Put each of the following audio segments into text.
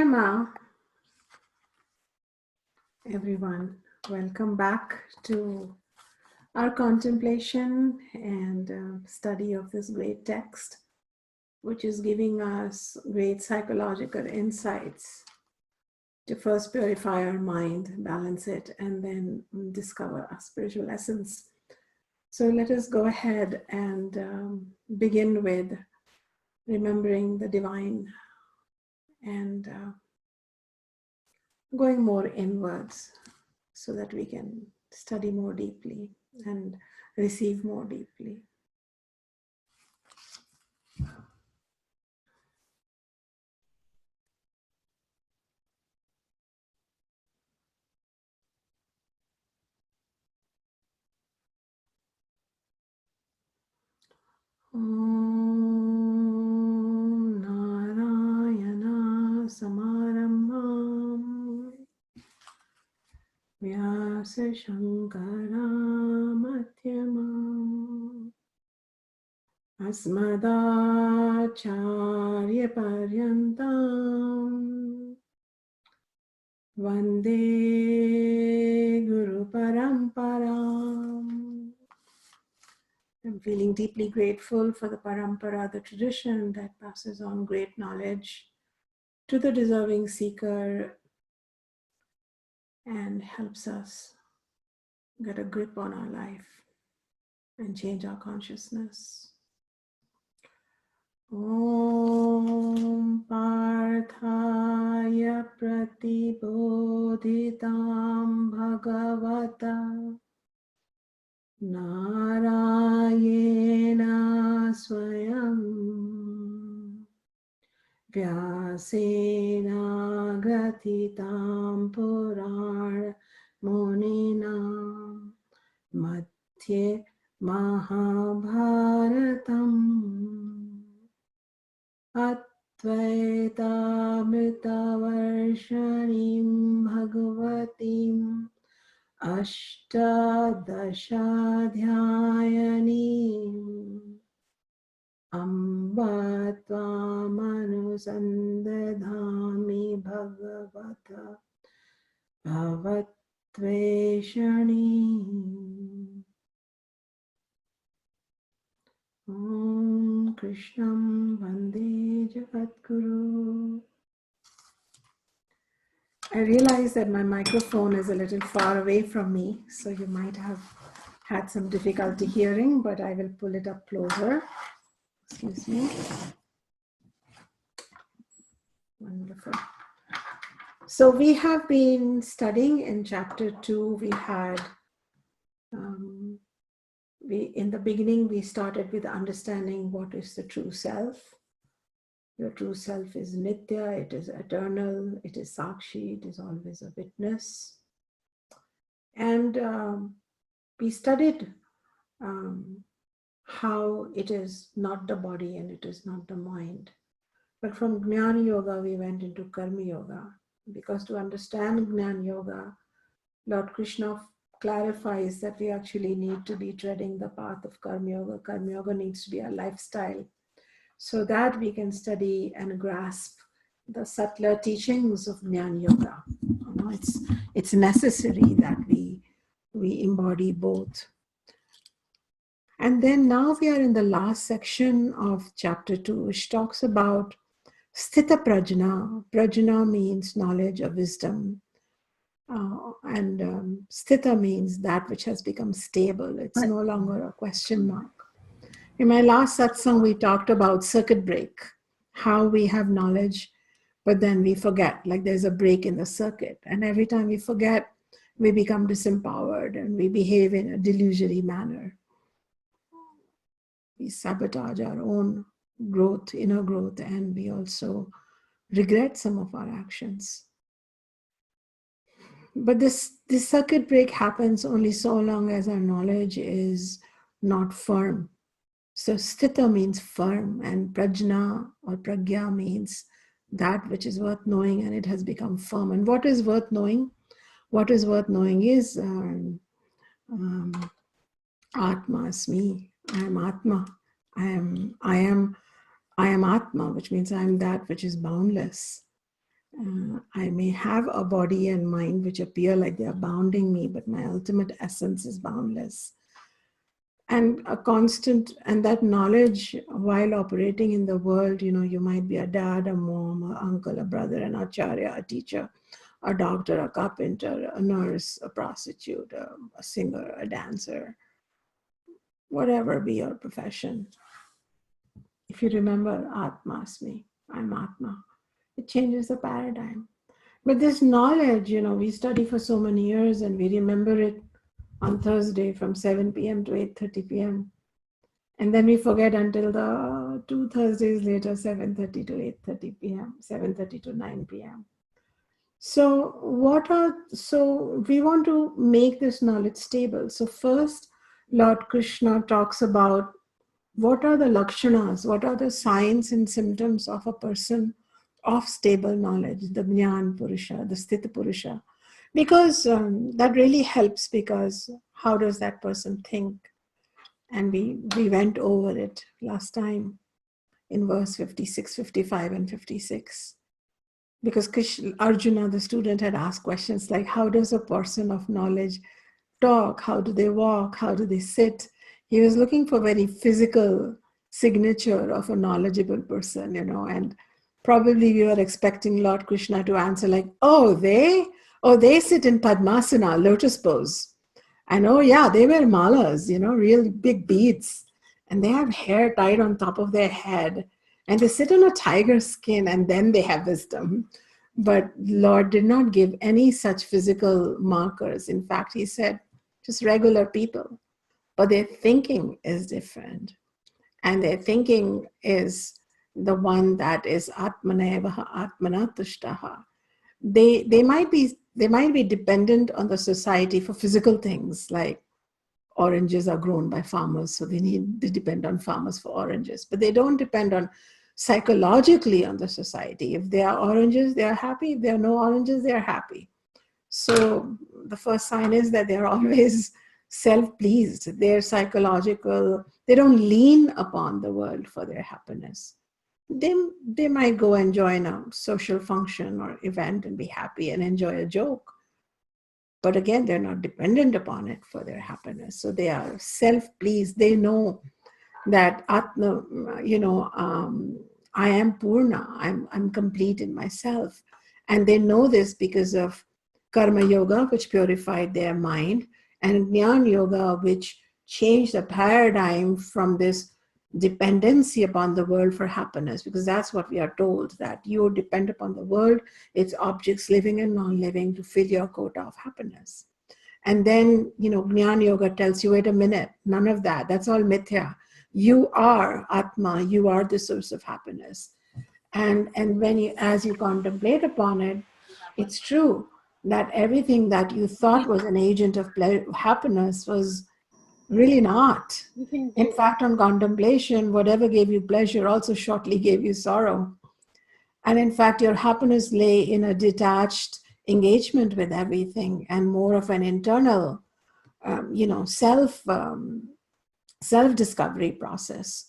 Shema, everyone. Welcome back to our contemplation and study of this great text, which is giving us great psychological insights to first purify our mind, balance it, and then discover our spiritual essence. So let us go ahead and begin with remembering the divine and going more inwards so that we can study more deeply and receive more deeply. Om Narayana Samarambham Vyasa Shankara Madhyamam Asmadacharya Paryantam Vande Guru Paramparam. I'm feeling deeply grateful for the parampara, the tradition that passes on great knowledge to the deserving seeker and helps us get a grip on our life and change our consciousness. Om Parthaya Pratibodhitam Bhagavata Narayena Swayam Vyasena Gratitam Purar Munina Madhye Mahabharatam Advaita Vedanta Bhagavatim Ashtadashadhyayanim Amba Tvamanusandadhami Bhagavata Bhavatveshani. Om Krishnam Vande Jagadguru. I realize that my microphone is a little far away from me, so you might have had some difficulty hearing, but I will pull it up closer. Excuse me. Wonderful. So we have been studying in chapter 2. We had, in the beginning, we started with understanding what is the true self. Your true self is Nitya, it is eternal, it is Sakshi, it is always a witness. And we studied how it is not the body and it is not the mind. But from Jnana Yoga, we went into Karma Yoga. Because to understand Jnana Yoga, Lord Krishna clarifies that we actually need to be treading the path of Karma Yoga. Karma Yoga needs to be our lifestyle, so that we can study and grasp the subtler teachings of Jnana Yoga. You know, it's necessary that we embody both. And then now we are in the last section of chapter 2, which talks about Sthita Prajna. Prajna means knowledge or wisdom. Sthita means that which has become stable. It's no longer a question mark. In my last satsang, we talked about circuit break, how we have knowledge, but then we forget, like there's a break in the circuit. And every time we forget, we become disempowered and we behave in a delusory manner. We sabotage our own growth, inner growth, and we also regret some of our actions. But this circuit break happens only so long as our knowledge is not firm. So sthita means firm, and prajna or pragya means that which is worth knowing and it has become firm. And what is worth knowing? What is worth knowing is Atma Asmi. I am Atma. I am Atma, which means I am that which is boundless. I may have a body and mind which appear like they are bounding me, but my ultimate essence is boundless. And a constant, and that knowledge while operating in the world, you might be a dad, a mom, an uncle, a brother, an acharya, a teacher, a doctor, a carpenter, a nurse, a prostitute, a singer, a dancer, whatever be your profession. If you remember Atmasmi, I'm Atma, it changes the paradigm. But this knowledge, we study for so many years and we remember it on Thursday from 7 p.m. to 8:30 p.m. And then we forget until the 2 Thursdays later, 7:30 to 8:30 p.m., 7:30 to 9 p.m. So we want to make this knowledge stable. So first, Lord Krishna talks about what are the lakshanas, what are the signs and symptoms of a person of stable knowledge, the Jnana Purusha, the Sthita Purusha. Because that really helps, because how does that person think? And we went over it last time in verse 56, 55, and 56. Because Arjuna, the student, had asked questions like, how does a person of knowledge talk? How do they walk? How do they sit? He was looking for very physical signature of a knowledgeable person, and probably we were expecting Lord Krishna to answer like, they sit in Padmasana, lotus pose. And oh yeah, they wear malas, real big beads. And they have hair tied on top of their head. And they sit on a tiger skin, and then they have wisdom. But Lord did not give any such physical markers. In fact, he said, just regular people. But their thinking is different. And their thinking is the one that is Atmanevaha Atmanatushtaha. They might be dependent on the society for physical things, like oranges are grown by farmers, so they depend on farmers for oranges, but they don't depend on psychologically on the society. If there are oranges, they are happy. If there are no oranges, they are happy. So the first sign is that they're always self-pleased. They're psychological. They don't lean upon the world for their happiness. They might go and join a social function or event and be happy and enjoy a joke. But again, they're not dependent upon it for their happiness. So they are self-pleased. They know that Atma, I am Purna. I'm complete in myself. And they know this because of Karma Yoga, which purified their mind, and Jnana Yoga, which changed the paradigm from this dependency upon the world for happiness, because that's what we are told, that you depend upon the world, its objects, living and non-living, to fill your quota of happiness. And then, Jnana Yoga tells you, wait a minute, none of that. That's all mithya. You are Atma. You are the source of happiness. And when as you contemplate upon it, it's true that everything that you thought was an agent of happiness was really not. In fact, on contemplation, whatever gave you pleasure also shortly gave you sorrow. And in fact, your happiness lay in a detached engagement with everything and more of an internal, self-discovery process.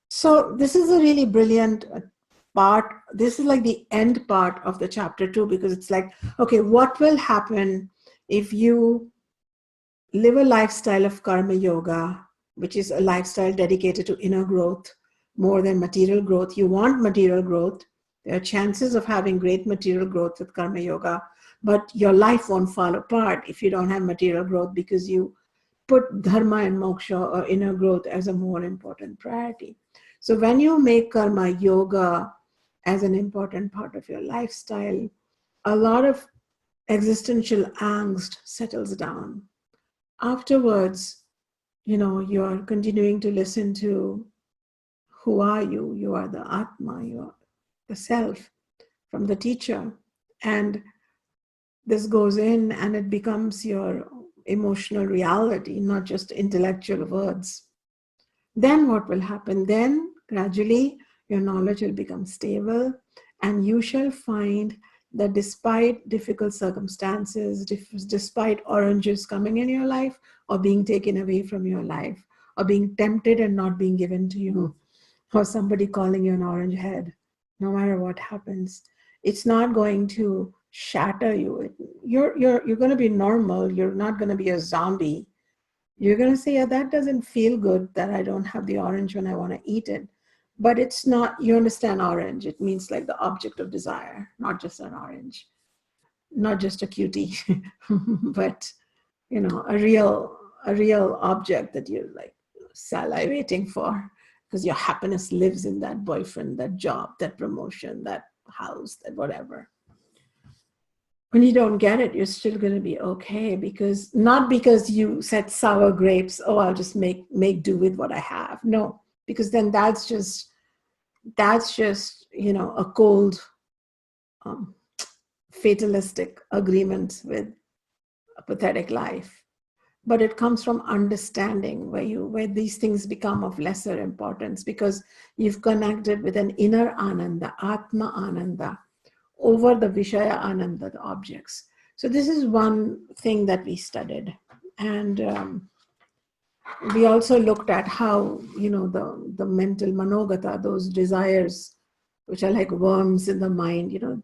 So this is a really brilliant part. This is like the end part of the chapter 2, because it's like, okay, what will happen if you live a lifestyle of karma yoga, which is a lifestyle dedicated to inner growth more than material growth? You want material growth. There are chances of having great material growth with karma yoga, but your life won't fall apart if you don't have material growth, because you put dharma and moksha or inner growth as a more important priority. So when you make karma yoga as an important part of your lifestyle, a lot of existential angst settles down. Afterwards, you are continuing to listen to who are you? You are the Atma, you are the self from the teacher. And this goes in and it becomes your emotional reality, not just intellectual words. Then what will happen? Then gradually your knowledge will become stable, and you shall find that despite difficult circumstances, despite oranges coming in your life or being taken away from your life, or being tempted and not being given to you, or somebody calling you an orange head, no matter what happens, It's not going to shatter you. You're going to be normal. You're not going to be a zombie. You're going to say, yeah, that doesn't feel good that I don't have the orange when I want to eat it. But it's not, you understand orange. It means like the object of desire, not just an orange, not just a cutie, but, you know, a real object that you're like salivating for, because your happiness lives in that boyfriend, that job, that promotion, that house, that whatever. When you don't get it, you're still going to be okay, because not because you said sour grapes, oh, I'll just make do with what I have. No, because then that's just, you know, a cold, fatalistic agreement with a pathetic life. But it comes from understanding where these things become of lesser importance, because you've connected with an inner ananda, atma ananda, over the Vishaya Ananda, the objects. So this is one thing that we studied. And we also looked at how, you know, the mental manogata, those desires, which are like worms in the mind, you know,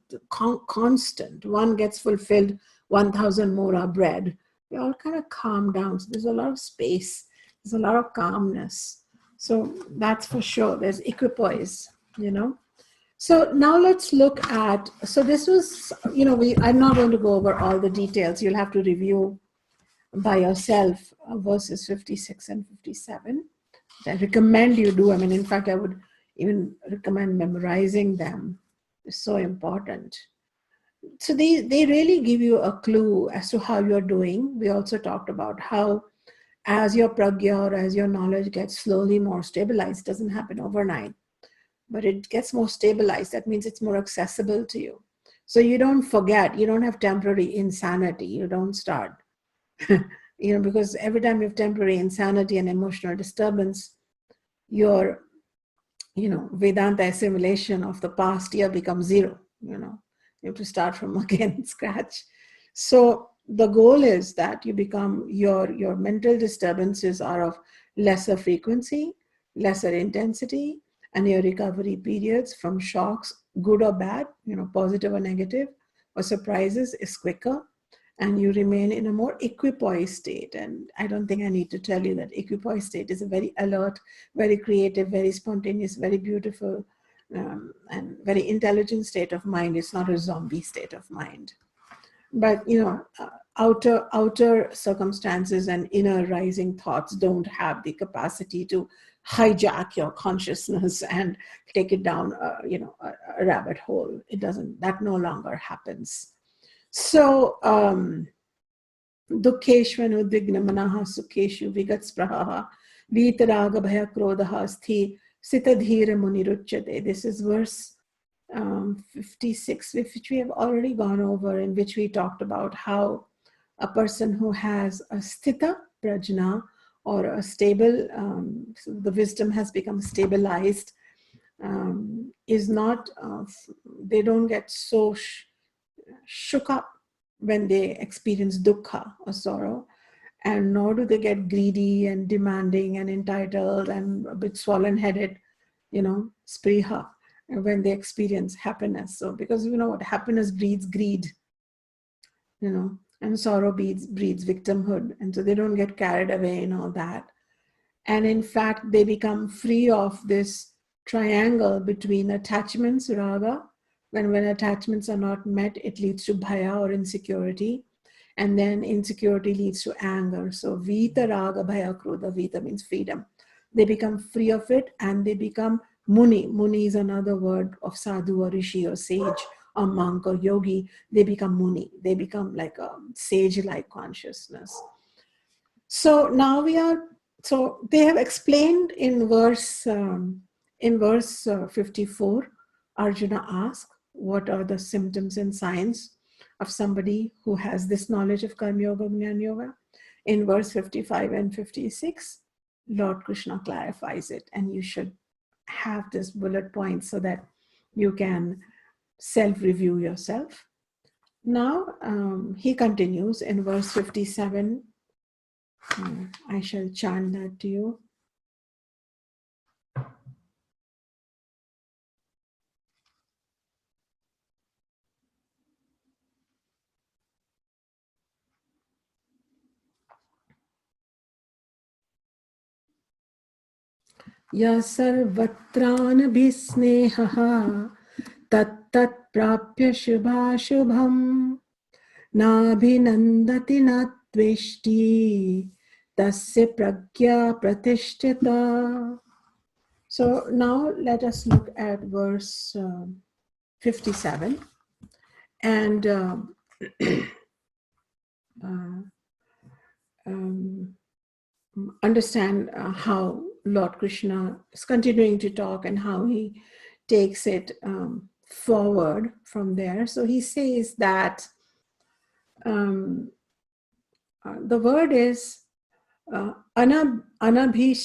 constant. One gets fulfilled, 1,000 more are bred. They all kind of calm down. So there's a lot of space. There's a lot of calmness. So that's for sure. There's equipoise, you know. So now let's look at, so this was, you know, I'm not going to go over all the details. You'll have to review by yourself verses 56 and 57. I recommend you do. I mean, in fact, I would even recommend memorizing them. It's so important. So they really give you a clue as to how you're doing. We also talked about how as your pragya or as your knowledge gets slowly more stabilized, doesn't happen overnight, but it gets more stabilized. That means it's more accessible to you. So you don't forget, you don't have temporary insanity, you don't start, you know, because every time you have temporary insanity and emotional disturbance, your, you know, Vedanta assimilation of the past year becomes zero, you know, you have to start from again, scratch. So the goal is that you become, your mental disturbances are of lesser frequency, lesser intensity, and your recovery periods from shocks, good or bad, you know, positive or negative, or surprises is quicker, and you remain in a more equipoise state. And I don't think I need to tell you that equipoise state is a very alert, very creative, very spontaneous, very beautiful, and very intelligent state of mind. It's not a zombie state of mind. But, you know, outer circumstances and inner rising thoughts don't have the capacity to hijack your consciousness and take it down, you know, a rabbit hole. It doesn't, that no longer happens. So, dukkeshvanu dignamanaha sukheshu vigatspraha vitaraga bhaya krodha sthi sitadhira muniruchyate. This is verse 56, which we have already gone over, in which we talked about how a person who has a sthita prajna, or a stable, so the wisdom has become stabilized, is not, they don't get so shook up when they experience dukkha or sorrow, and nor do they get greedy and demanding and entitled and a bit swollen-headed, you know, spriha, when they experience happiness. So because, you know what, happiness breeds greed, you know, and sorrow breeds victimhood, and so they don't get carried away in all that. And in fact, they become free of this triangle between attachments, raga. When attachments are not met, it leads to bhaya, or insecurity. And then insecurity leads to anger. So vita, raga, bhaya, krodha. Vita means freedom. They become free of it, and they become muni. Muni is another word of sadhu or rishi or sage or monk or yogi. They become muni. They become like a sage-like consciousness. So now so they have explained in verse 54, Arjuna asked, what are the symptoms and signs of somebody who has this knowledge of Karma Yoga, Jnana Yoga? In verse 55 and 56, Lord Krishna clarifies it, and you should have this bullet point so that you can self-review yourself. Now, he continues in verse 57. I shall chant that to you. ya sarvatranabhisnehaha tat tat prapya shubhashubham nabhinandati natveshti tasya pragya pratishtita. So now let us look at verse 57 and understand how Lord Krishna is continuing to talk and how he takes it forward from there. So he says that the word is anabhi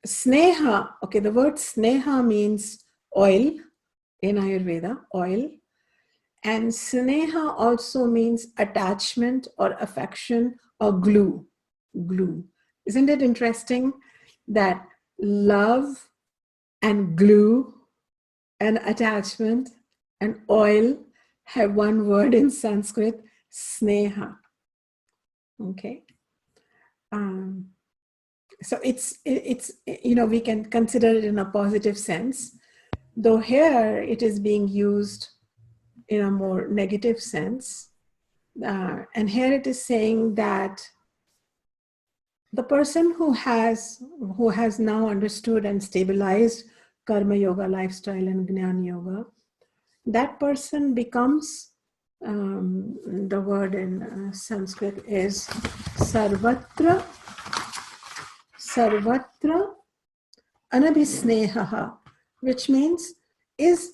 sneha. Okay, the word sneha means oil in Ayurveda, oil. And sneha also means attachment or affection or glue. Glue. Isn't it interesting that love and glue and attachment and oil have one word in Sanskrit, sneha. Okay. So it's we can consider it in a positive sense, though here it is being used in a more negative sense. And here it is saying that the person who has now understood and stabilized karma yoga lifestyle and jnana yoga, that person becomes, the word in Sanskrit is sarvatra anabhisneha, which means is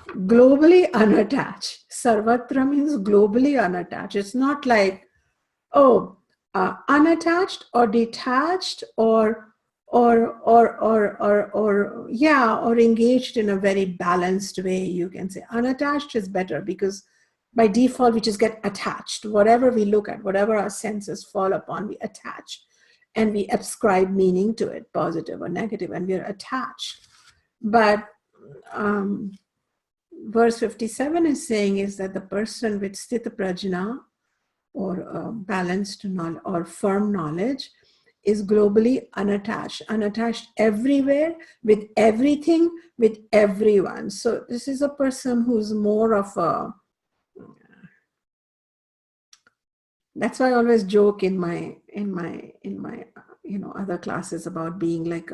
globally unattached. Sarvatra means globally unattached. It's not like, unattached or detached or engaged in a very balanced way. You can say unattached is better, because by default we just get attached. Whatever we look at, whatever our senses fall upon, we attach and we ascribe meaning to it, positive or negative, and we're attached. But verse 57 is saying is that the person with sthita prajna, or balanced knowledge or firm knowledge, is globally unattached everywhere, with everything, with everyone. So this is a person who's more of a, that's why I always joke in my other classes about being like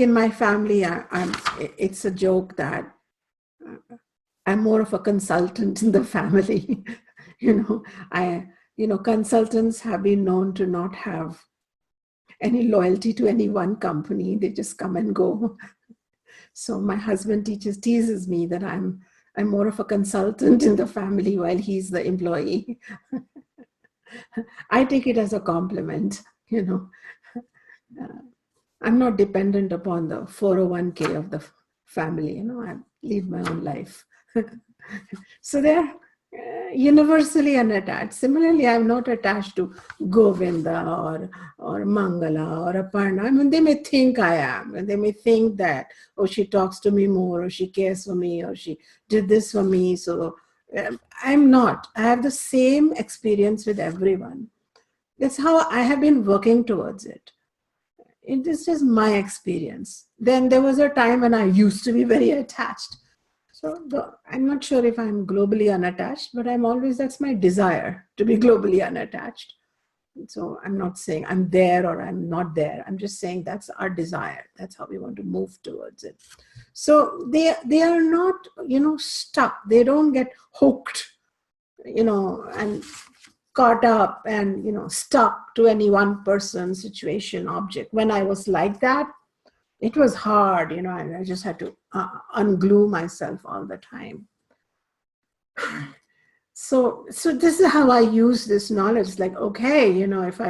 in my family, it's a joke that I'm more of a consultant in the family. Consultants have been known to not have any loyalty to any one company. They just come and go. So my husband teases me that I'm more of a consultant in the family while he's the employee. I take it as a compliment, I'm not dependent upon the 401k of the family, I lead my own life. So they're universally unattached. Similarly, I'm not attached to Govinda or Mangala or Aparna. I mean, they may think I am, and they may think that, oh, she talks to me more, or she cares for me, or she did this for me. So I'm not. I have the same experience with everyone. That's how I have been working towards it. It is just my experience. Then there was a time when I used to be very attached. So I'm not sure if I'm globally unattached, but that's my desire to be globally unattached. So I'm not saying I'm there or I'm not there. I'm just saying that's our desire. That's how we want to move towards it. So they are not, stuck. They don't get hooked, and caught up and, stuck to any one person, situation, object. When I was like that, it was hard, and I just had to unglue myself all the time. So this is how I use this knowledge. Like, okay, if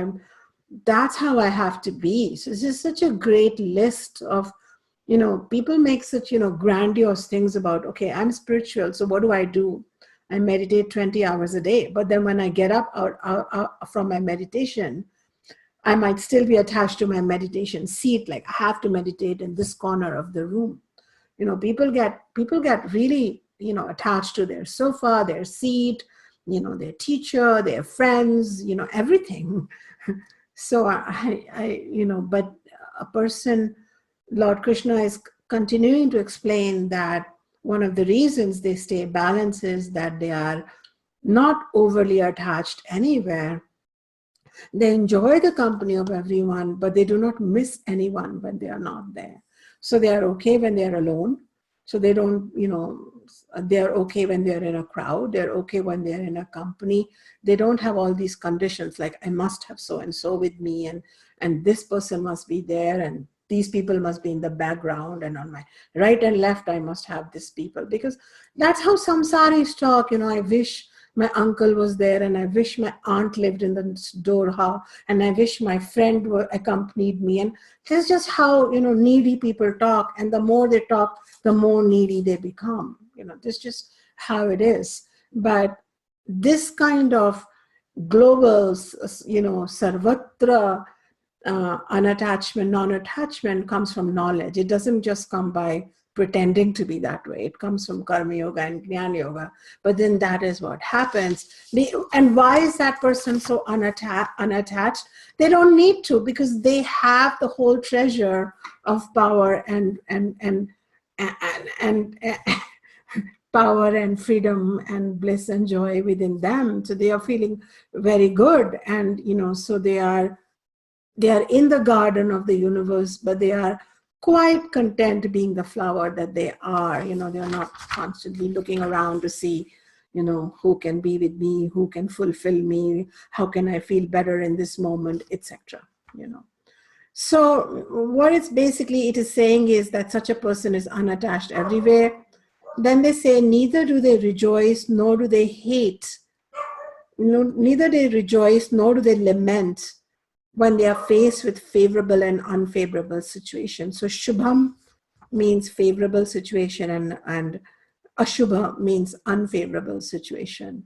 that's how I have to be. So it's just such a great list of, people make such, grandiose things about, okay, I'm spiritual, so what do? I meditate 20 hours a day. But then when I get up out from my meditation, I might still be attached to my meditation seat. Like, I have to meditate in this corner of the room. People get really, attached to their sofa, their seat, their teacher, their friends, everything. So but a person, Lord Krishna is continuing to explain that one of the reasons they stay balanced is that they are not overly attached anywhere. They enjoy the company of everyone, but they do not miss anyone when they are not there. So they are okay when they are alone. So they don't, they are okay when they're in a crowd. They're okay when they're in a company. They don't have all these conditions like I must have so and so with me, and this person must be there, and these people must be in the background, and on my right and left I must have this people, because that's how samsaris talk. I wish my uncle was there, and I wish my aunt lived in the Doha, and I wish my friend accompanied me. And this is just how needy people talk, and the more they talk, the more needy they become. This is just how it is. But this kind of global, sarvatra unattachment, non-attachment comes from knowledge. It doesn't just come by pretending to be that way. It comes from karma yoga and jnana yoga. But then that is what happens. And why is that person so unattached? They don't need to, because they have the whole treasure of power and power and freedom and bliss and joy within them. So they are feeling very good, and so they are in the garden of the universe, but they are quite content being the flower that they are. They are not constantly looking around to see, who can be with me, who can fulfill me, how can I feel better in this moment, etc. So what it's basically, it is saying is that such a person is unattached everywhere. Then they say, neither do they rejoice, nor do they hate. Neither they rejoice, nor do they lament when they are faced with favorable and unfavorable situations. So Shubham means favorable situation, and Ashubha means unfavorable situation.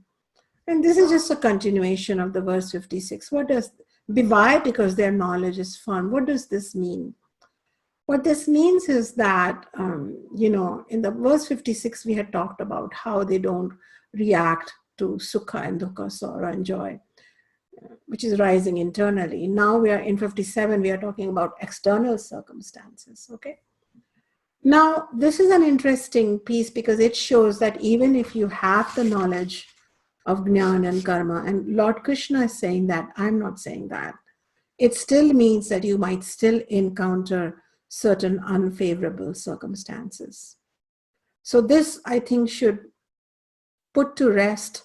And this is just a continuation of the verse 56. Why? Because their knowledge is fun. What does this mean? What this means is that, in the verse 56, we had talked about how they don't react to sukha and dukkha, sorrow and joy, which is rising internally. Now we are in 57, we are talking about external circumstances, okay? Now, this is an interesting piece because it shows that even if you have the knowledge of jnana and karma, and Lord Krishna is saying that, I'm not saying that, it still means that you might still encounter certain unfavorable circumstances. So this, I think, should put to rest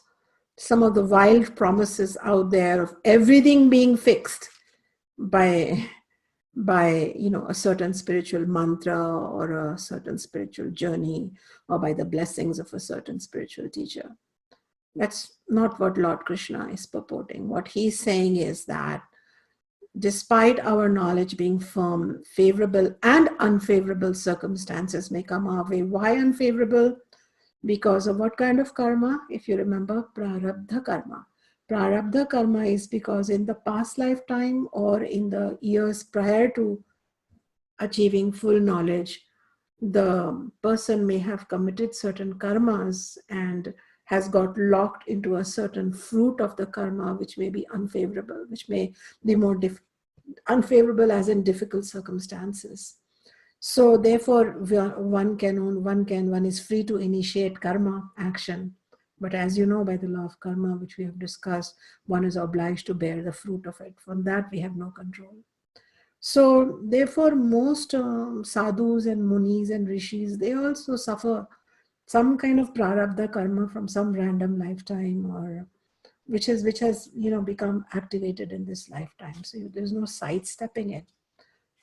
some of the wild promises out there of everything being fixed by a certain spiritual mantra or a certain spiritual journey, or by the blessings of a certain spiritual teacher. That's not what Lord Krishna is purporting. What he's saying is that despite our knowledge being firm, favorable and unfavorable circumstances may come our way. Why unfavorable? Because of what kind of karma? If you remember, prarabdha karma. Prarabdha karma is because in the past lifetime or in the years prior to achieving full knowledge, the person may have committed certain karmas and has got locked into a certain fruit of the karma, which may be unfavorable, which may be more unfavorable as in difficult circumstances. So therefore, one is free to initiate karma action. But as you know, by the law of karma, which we have discussed, one is obliged to bear the fruit of it. From that, we have no control. So therefore, most sadhus and munis and rishis, they also suffer some kind of prarabdha karma from some random lifetime, or which has become activated in this lifetime. So there's no sidestepping it.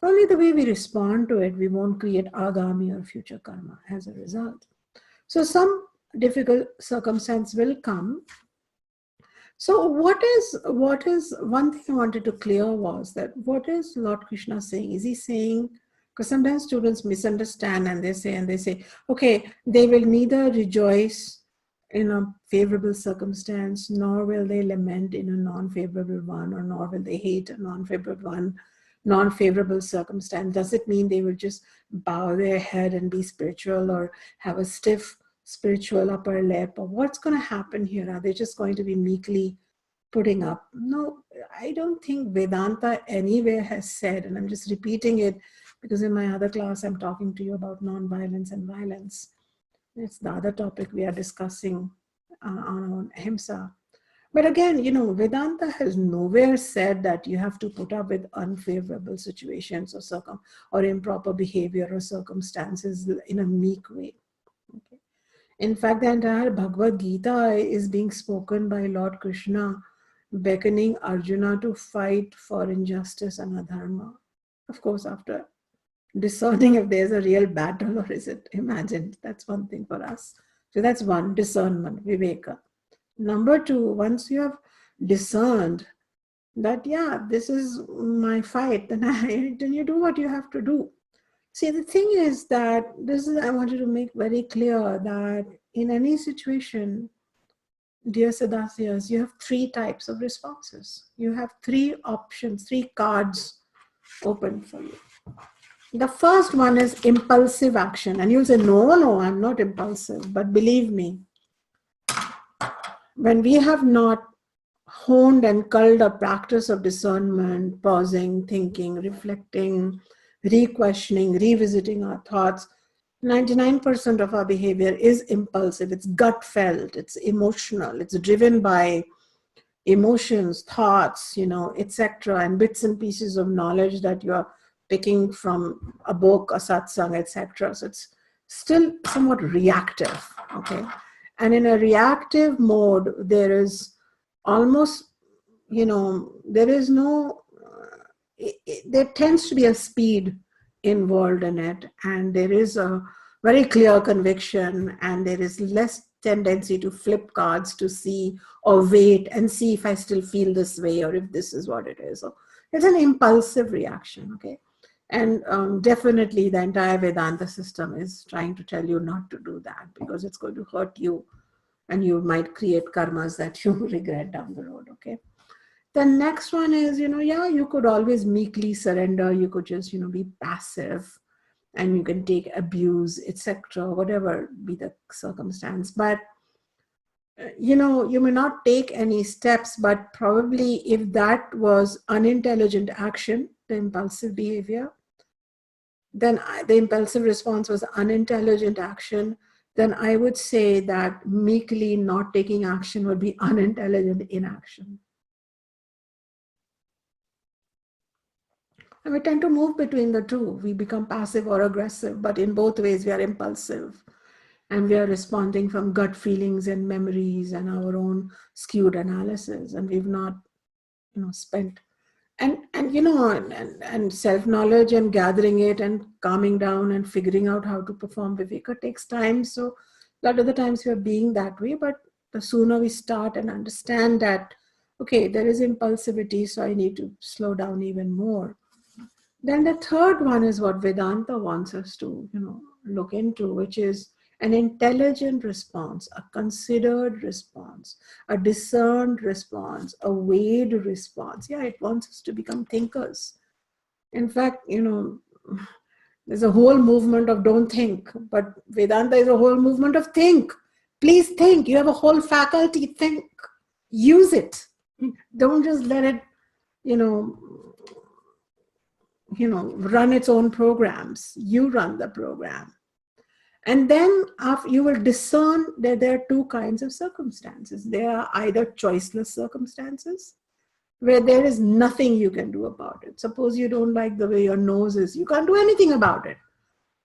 Only the way we respond to it, we won't create agami or future karma as a result. So some difficult circumstance will come. So what is one thing I wanted to clear was that what is Lord Krishna saying? Is he saying, because sometimes students misunderstand and they say, okay, they will neither rejoice in a favorable circumstance, nor will they lament in a non-favorable one, or nor will they hate a non-favorable circumstance. Does it mean they will just bow their head and be spiritual, or have a stiff spiritual upper lip, or what's going to happen here? Are they just going to be meekly putting up. No, I don't think Vedanta anywhere has said, and I'm just repeating it because in my other class I'm talking to you about non-violence and violence. It's the other topic we are discussing on ahimsa. But again, Vedanta has nowhere said that you have to put up with unfavorable situations or improper behavior or circumstances in a meek way. Okay. In fact, the entire Bhagavad Gita is being spoken by Lord Krishna, beckoning Arjuna to fight for injustice and adharma. Of course, after discerning if there's a real battle or is it imagined. That's one thing for us. So that's one, discernment, viveka. Number two, once you have discerned that, yeah, this is my fight, then you do what you have to do. See, the thing is that I wanted to make very clear that in any situation, dear Siddharthas, you have three types of responses. You have three options, three cards open for you. The first one is impulsive action. And you'll say, no, I'm not impulsive. But believe me, when we have not honed and culled a practice of discernment, pausing, thinking, reflecting, re-questioning, revisiting our thoughts, 99% of our behavior is impulsive. It's gut felt, it's emotional, it's driven by emotions, thoughts, etc., and bits and pieces of knowledge that you are picking from a book, a satsang, etc. So it's still somewhat reactive, okay? And in a reactive mode, there is almost, there is no, there tends to be a speed involved in it, and there is a very clear conviction, and there is less tendency to flip cards to see or wait and see if I still feel this way or if this is what it is. So it's an impulsive reaction, okay? And definitely the entire Vedanta system is trying to tell you not to do that because it's going to hurt you and you might create karmas that you regret down the road, okay? The next one is, yeah, you could always meekly surrender. You could just, be passive and you can take abuse, etc., whatever be the circumstance. But, you may not take any steps, but probably if that was unintelligent action, the impulsive behavior, then the impulsive response was unintelligent action, then I would say that meekly not taking action would be unintelligent inaction. And we tend to move between the two. We become passive or aggressive, but in both ways we are impulsive. And we are responding from gut feelings and memories and our own skewed analysis. And we've not, spent and self-knowledge and gathering it and calming down and figuring out how to perform viveka takes time. So a lot of the times we are being that way, but the sooner we start and understand that, okay, there is impulsivity, so I need to slow down even more. Then the third one is what Vedanta wants us to, look into, which is an intelligent response, a considered response, a discerned response, a weighed response. Yeah, it wants us to become thinkers. In fact, there's a whole movement of don't think, but Vedanta is a whole movement of think. Please think. You have a whole faculty, think. Use it. Don't just let it, run its own programs. You run the program. And then after you will discern that there are two kinds of circumstances. There are either choiceless circumstances, where there is nothing you can do about it. Suppose you don't like the way your nose is, you can't do anything about it.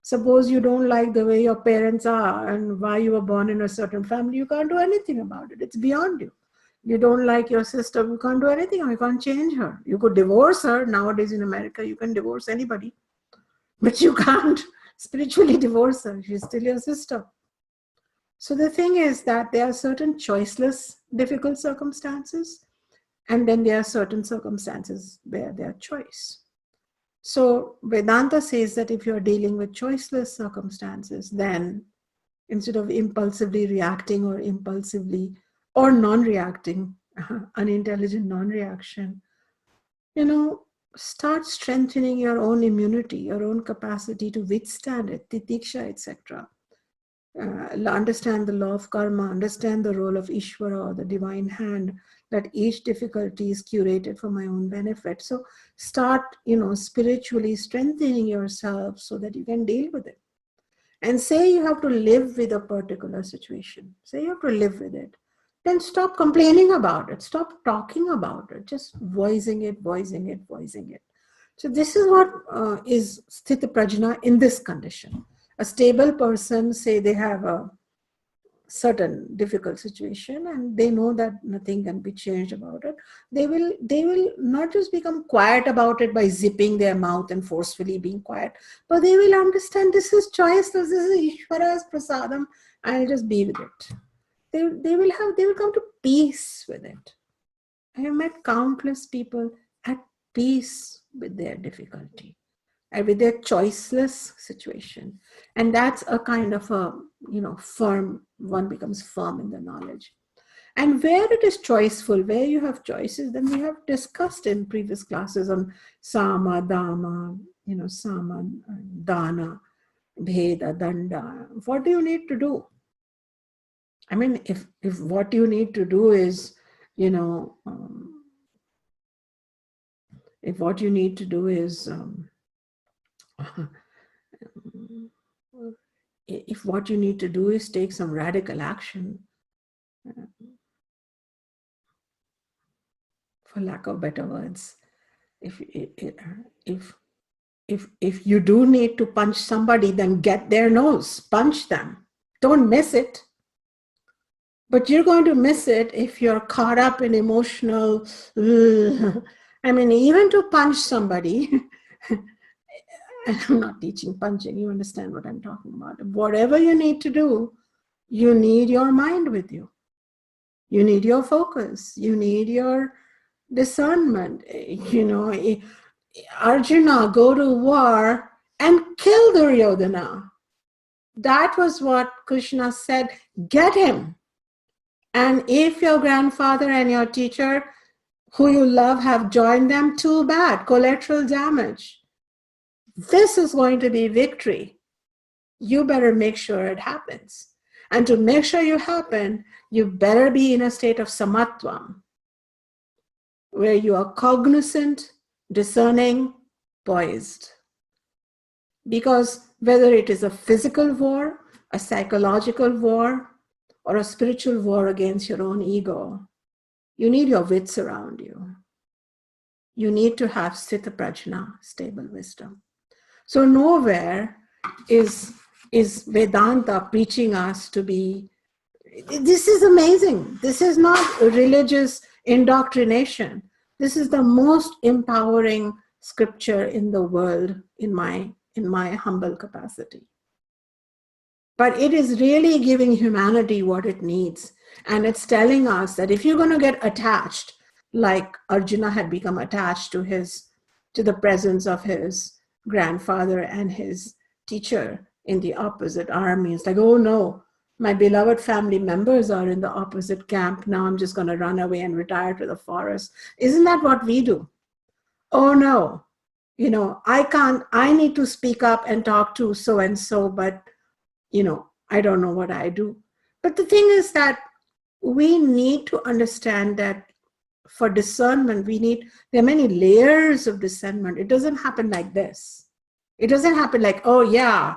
Suppose you don't like the way your parents are and why you were born in a certain family, you can't do anything about it. It's beyond you. You don't like your sister, you can't do anything, you can't change her. You could divorce her. Nowadays in America, you can divorce anybody, but you can't spiritually divorce her. She's still your sister. So the thing is that there are certain choiceless, difficult circumstances, and then there are certain circumstances where there are choice. So Vedanta says that if you're dealing with choiceless circumstances, then instead of impulsively reacting or impulsively or non-reacting, unintelligent non-reaction, start strengthening your own immunity, your own capacity to withstand it, titiksha, etc. understand the law of karma, understand the role of Ishvara, or the divine hand, that each difficulty is curated for my own benefit. So start, spiritually strengthening yourself so that you can deal with it. And say you have to live with a particular situation. Say you have to live with it. Then stop complaining about it. Stop talking about it. Just voicing it, voicing it, voicing it. So this is what is sthita prajna in this condition. A stable person, say they have a certain difficult situation and they know that nothing can be changed about it, they will not just become quiet about it by zipping their mouth and forcefully being quiet, but they will understand this is choice, this is Ishvara's prasadam, I'll just be with it. They will come to peace with it. I have met countless people at peace with their difficulty and with their choiceless situation. And that's a kind of a, firm, one becomes firm in the knowledge. And where it is choiceful, where you have choices, then we have discussed in previous classes on sama, dharma, sama, dana, bheda, danda. What do you need to do? I mean, if what you need to do is, if what you need to do is, if what you need to do is take some radical action, for lack of better words, if you do need to punch somebody, then get their nose, punch them, don't miss it. But you're going to miss it if you're caught up in emotional, I mean, even to punch somebody, I'm not teaching punching, you understand what I'm talking about. Whatever you need to do, you need your mind with you. You need your focus. You need your discernment. Arjuna go to war and kill Duryodhana. That was what Krishna said, get him. And if your grandfather and your teacher, who you love, have joined them, too bad, collateral damage. This is going to be victory. You better make sure it happens. And to make sure you happen, you better be in a state of samatvam, where you are cognizant, discerning, poised. Because whether it is a physical war, a psychological war, or a spiritual war against your own ego, you need your wits around you. You need to have sthita prajna, stable wisdom. So nowhere is Vedanta preaching us to be, this is amazing. This is not religious indoctrination. This is the most empowering scripture in the world in my humble capacity. But it is really giving humanity what it needs. And it's telling us that if you're going to get attached, like Arjuna had become attached to the presence of his grandfather and his teacher in the opposite army, it's like, oh no, my beloved family members are in the opposite camp. Now I'm just going to run away and retire to the forest. Isn't that what we do? Oh no, I need to speak up and talk to so-and-so, but I don't know what I do. But the thing is that we need to understand that for discernment, there are many layers of discernment. It doesn't happen like this. It doesn't happen like, oh yeah,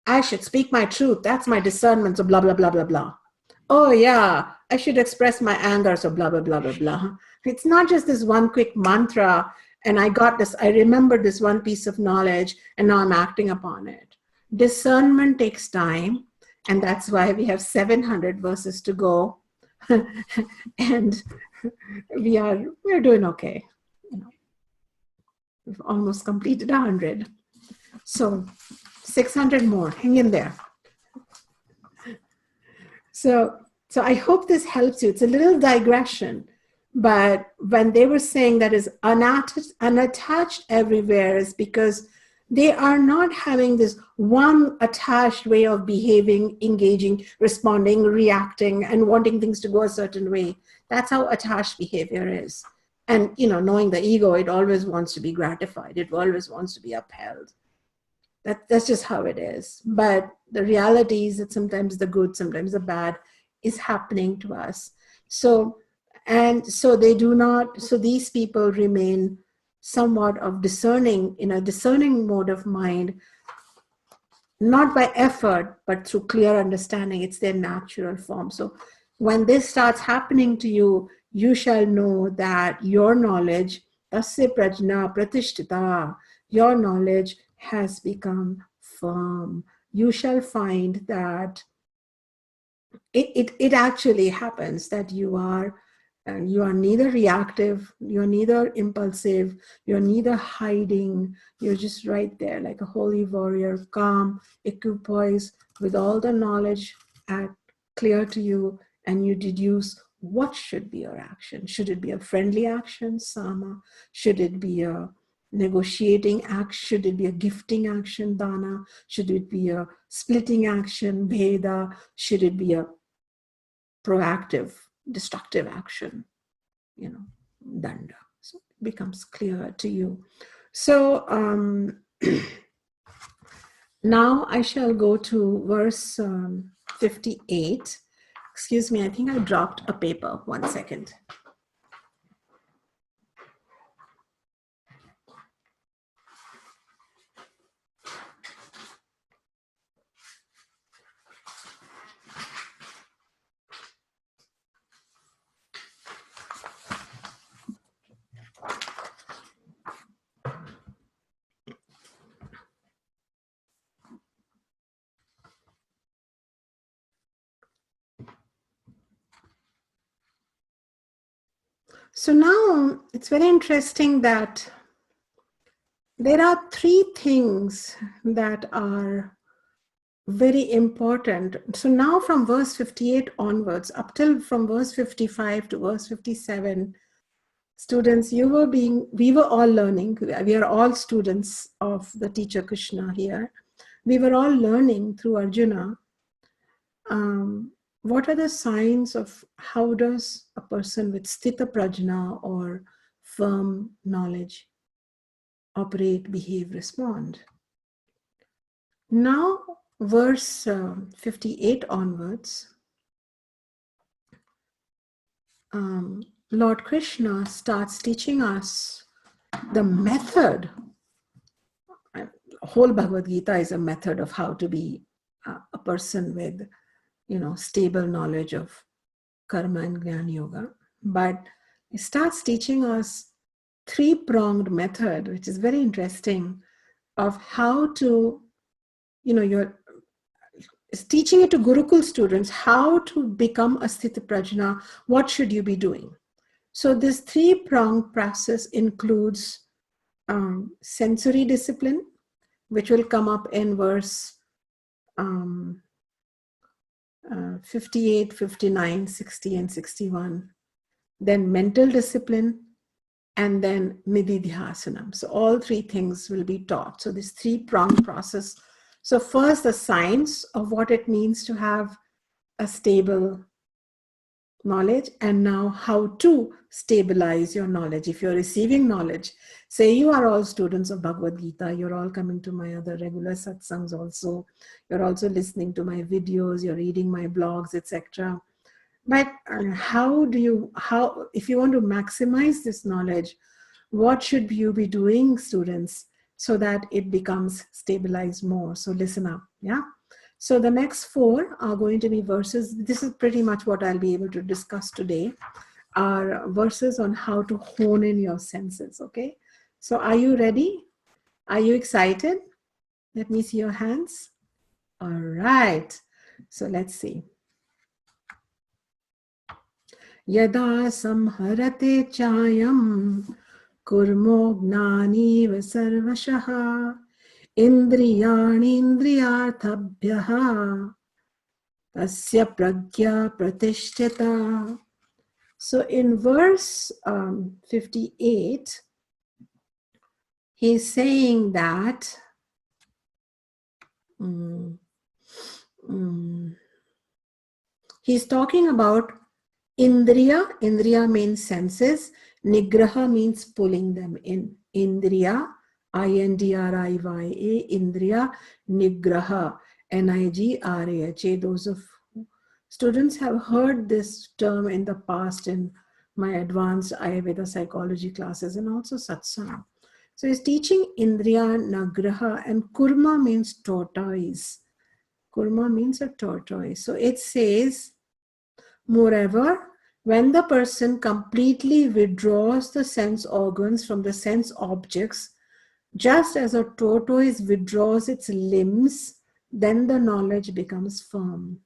I should speak my truth. That's my discernment, so blah, blah, blah, blah, blah. Oh yeah, I should express my anger, so blah, blah, blah, blah, blah. It's not just this one quick mantra, and I remember this one piece of knowledge, and now I'm acting upon it. Discernment takes time, and that's why we have 700 verses to go, and we're doing okay. We've almost completed 100, so 600 more. Hang in there. So I hope this helps you. It's a little digression, but when they were saying that is unattached everywhere, is because they are not having this one attached way of behaving, engaging, responding, reacting, and wanting things to go a certain way. That's how attached behavior is. And knowing the ego, it always wants to be gratified. It always wants to be upheld. That's just how it is. But the reality is that sometimes the good, sometimes the bad is happening to us. So, and so they do not, so these people remain somewhat of discerning, in a discerning mode of mind, not by effort, but through clear understanding. It's their natural form. So when this starts happening to you, you shall know that your knowledge, tasya prajna pratishtita, your knowledge has become firm. You shall find that it actually happens that you are neither reactive, you're neither impulsive, you're neither hiding, you're just right there like a holy warrior, calm, equipoised, with all the knowledge clear to you, and you deduce what should be your action. Should it be a friendly action, sama? Should it be a negotiating act? Should it be a gifting action, dana? Should it be a splitting action, bheda? Should it be a proactive, destructive action, danda? So it becomes clear to you. So now I shall go to verse 58. Excuse me, I think I dropped a paper. 1 second. So now it's very interesting that there are 3 things that are very important. So now from verse 58 onwards, up till from verse 55 to verse 57, students, we were all learning. We are all students of the teacher Krishna here. We were all learning through Arjuna. What are the signs of how does a person with sthita prajna or firm knowledge operate, behave, respond? Now, verse 58 onwards, Lord Krishna starts teaching us the method. Whole Bhagavad Gita is a method of how to be a person with, stable knowledge of karma and jnana yoga. But it starts teaching us 3-pronged method, which is very interesting, of how to, it's teaching it to Gurukul students how to become a sthita prajna. What should you be doing? So this 3-pronged process includes sensory discipline, which will come up in verse 58, 59, 60, and 61. Then mental discipline, and then nididhyasanam. So all 3 things will be taught. So this 3-pronged process. So first, the science of what it means to have a stable knowledge, and now how to stabilize your knowledge. If you're receiving knowledge, say you are all students of Bhagavad Gita, you're all coming to my other regular satsangs also, you're also listening to my videos, you're reading my blogs, etc. But if you want to maximize this knowledge, what should you be doing, students, so that it becomes stabilized more? So listen up, yeah? So the next 4 are going to be verses. This is pretty much what I'll be able to discuss today, are verses on how to hone in your senses, okay? So are you ready? Are you excited? Let me see your hands. All right. So let's see. Yada samharate chayam kurmo gnaniva sarvashaha indriyani indriyarthabhyaha tasya pragya pratishtita. So in verse 58, he's saying that he's talking about Indriya. Indriya means senses. Nigraha means pulling them in. Indriya INDRIYA, Indriya Nigraha, NIGRAHA. Those of students have heard this term in the past in my advanced Ayurveda psychology classes and also satsang. So he's teaching Indriya Nagraha, and Kurma means tortoise. Kurma means a tortoise. So it says, moreover, when the person completely withdraws the sense organs from the sense objects, just as a tortoise withdraws its limbs, then the knowledge becomes firm.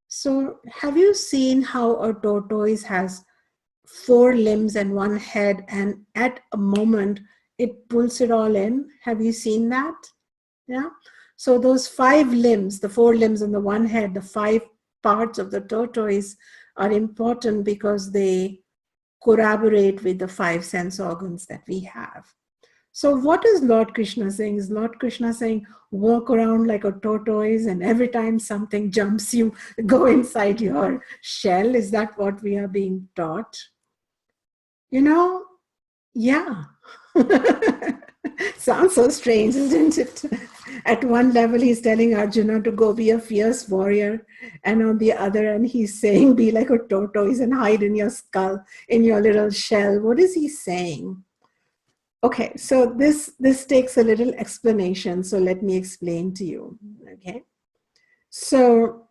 So have you seen how a tortoise has 4 limbs and 1 head, and at a moment it pulls it all in? Have you seen that? Yeah. So those 5 limbs, the 4 limbs and the 1 head, the 5 parts of the tortoise are important because they corroborate with the 5 sense organs that we have. So what is Lord Krishna saying? Is Lord Krishna saying, walk around like a tortoise and every time something jumps, you go inside your shell? Is that what we are being taught? You know, yeah. Sounds so strange, isn't it? At one level, he's telling Arjuna to go be a fierce warrior. And on the other end, he's saying, be like a tortoise and hide in your skull, in your little shell. What is he saying? Okay, so this takes a little explanation. So let me explain to you. Okay. So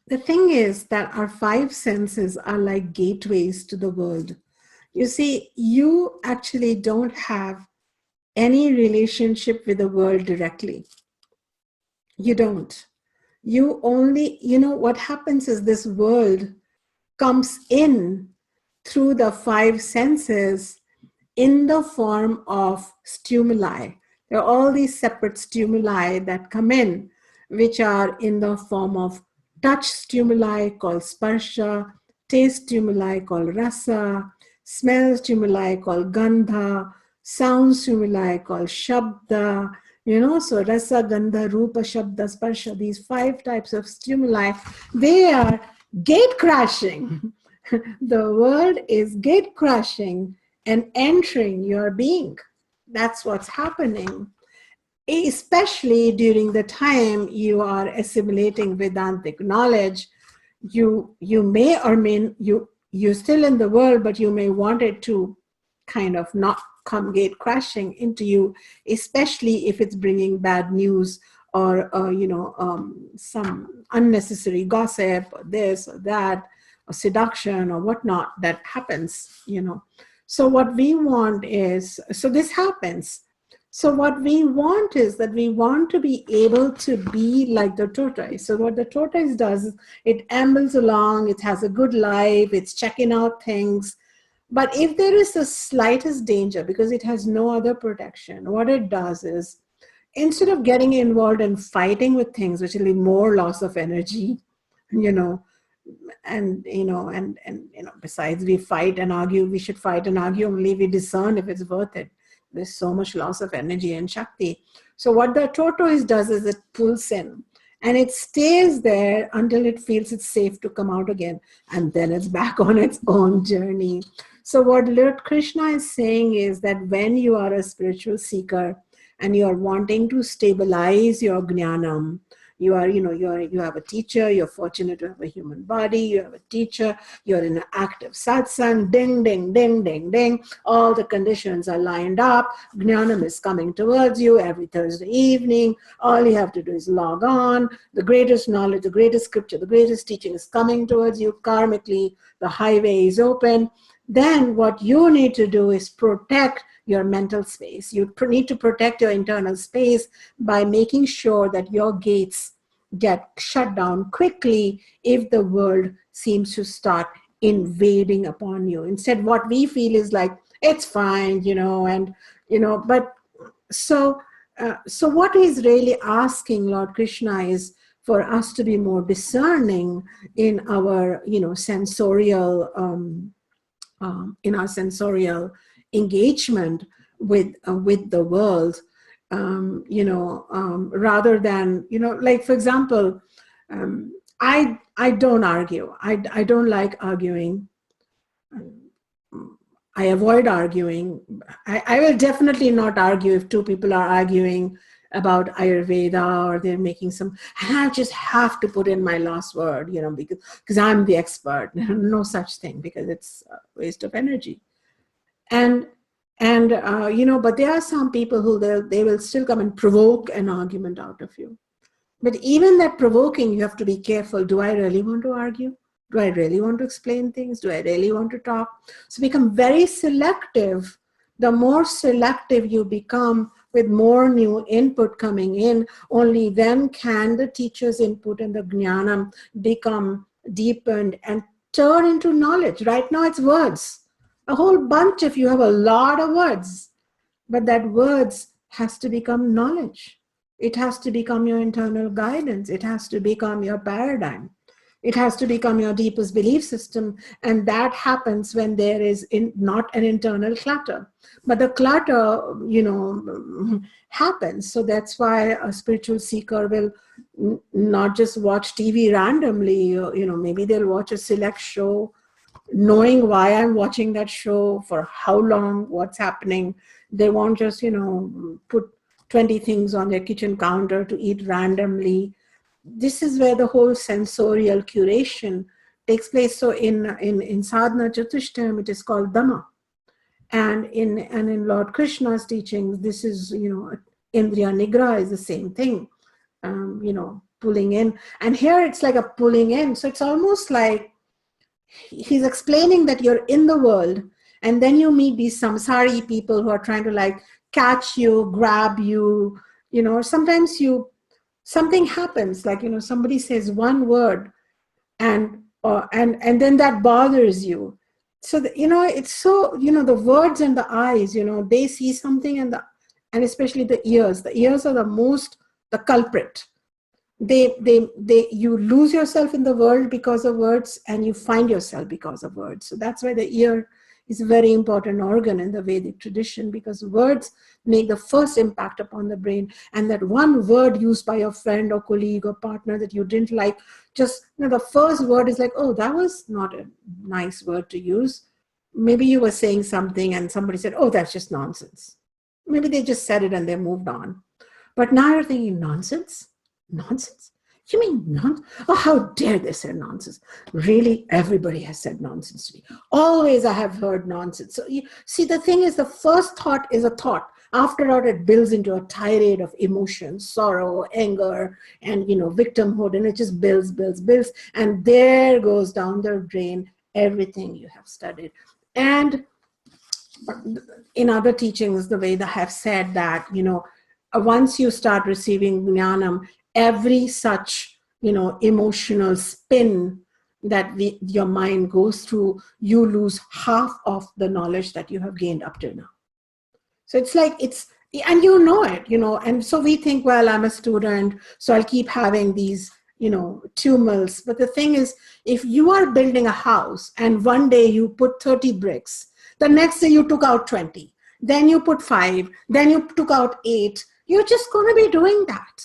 the thing is that our 5 senses are like gateways to the world. You see, you actually don't have any relationship with the world directly. You don't. You only, what happens is this world comes in through the 5 senses in the form of stimuli. There are all these separate stimuli that come in, which are in the form of touch stimuli called sparsha, taste stimuli called rasa, smell stimuli called gandha, sound stimuli called shabda. So rasa, gandha, rupa, shabda, sparsha, these 5 types of stimuli, they are gate crashing. The world is gate crashing and entering your being. That's what's happening. Especially during the time you are assimilating Vedantic knowledge, you're still in the world, but you may want it to kind of not come gate crashing into you, especially if it's bringing bad news or some unnecessary gossip or this or that, or seduction or whatnot that happens. So what we want is, so this happens. So what we want is that we want to be able to be like the tortoise. So what the tortoise does is it ambles along, it has a good life, it's checking out things. But if there is the slightest danger, because it has no other protection, what it does is, instead of getting involved in fighting with things, which will be more loss of energy, and besides, we fight and argue, we should fight and argue only we discern if it's worth it. There's so much loss of energy and shakti. So what the tortoise does is it pulls in and it stays there until it feels it's safe to come out again, and then it's back on its own journey. So what Lord Krishna is saying is that when you are a spiritual seeker and you are wanting to stabilize your jnanam, you have a teacher, you're fortunate to have a human body, you have a teacher, you're in an active satsang, ding, ding, ding, ding, ding, all the conditions are lined up, jnanam is coming towards you every Thursday evening, all you have to do is log on, the greatest knowledge, the greatest scripture, the greatest teaching is coming towards you, karmically, the highway is open. Then what you need to do is protect your mental space. You need to protect your internal space by making sure that your gates get shut down quickly if the world seems to start invading upon you. Instead, what we feel is like, it's fine, but so what he's really asking Lord Krishna is for us to be more discerning in our, sensorial engagement with the world, rather than, like, for example, I don't argue. I don't like arguing. I avoid arguing. I will definitely not argue if two people are arguing about Ayurveda or they're making some, and I just have to put in my last word, because I'm the expert. No such thing, because it's a waste of energy. And but there are some people who they will still come and provoke an argument out of you. But even that provoking, you have to be careful. Do I really want to argue? Do I really want to explain things? Do I really want to talk? So become very selective. The more selective you become with more new input coming in, only then can the teacher's input and the jnana become deepened and turn into knowledge. Right now it's words. A whole bunch if you have a lot of words. But that words has to become knowledge. It has to become your internal guidance. It has to become your paradigm. It has to become your deepest belief system. And that happens when there is not an internal clutter. But the clutter, happens. So that's why a spiritual seeker will not just watch TV randomly. Maybe they'll watch a select show, knowing why I'm watching that show, for how long, what's happening. They won't just, put 20 things on their kitchen counter to eat randomly. This is where the whole sensorial curation takes place. So in sadhana chatushtayam, it is called dhamma. And in Lord Krishna's teachings, this is, indriya nigra is the same thing, pulling in. And here it's like a pulling in. So it's almost like he's explaining that you're in the world, and then you meet these samsari people who are trying to like catch you, grab you, sometimes something happens, like, somebody says one word and then that bothers you. So, it's so, the words and the eyes, they see something, and especially the ears are the culprit. You lose yourself in the world because of words, and you find yourself because of words. So that's why the ear is a very important organ in the Vedic tradition, because words make the first impact upon the brain. And that one word used by your friend or colleague or partner that you didn't like, just, the first word is like, oh, that was not a nice word to use. Maybe you were saying something and somebody said, oh, that's just nonsense. Maybe they just said it and they moved on. But now you're thinking, nonsense? Nonsense? You mean nonsense? Oh, how dare they say nonsense? Really, everybody has said nonsense to me. Always I have heard nonsense. So you see, the thing is, the first thought is a thought. After that, it builds into a tirade of emotions, sorrow, anger, and victimhood, and it just builds. And there goes down the drain everything you have studied. And in other teachings, the Veda have said that, once you start receiving jnanam, every such, emotional spin that your mind goes through, you lose half of the knowledge that you have gained up till now. So it's like, and it, and so we think, well, I'm a student, so I'll keep having these, tumults. But the thing is, if you are building a house and one day you put 30 bricks, the next day you took out 20, then you put 5, then you took out 8, you're just going to be doing that.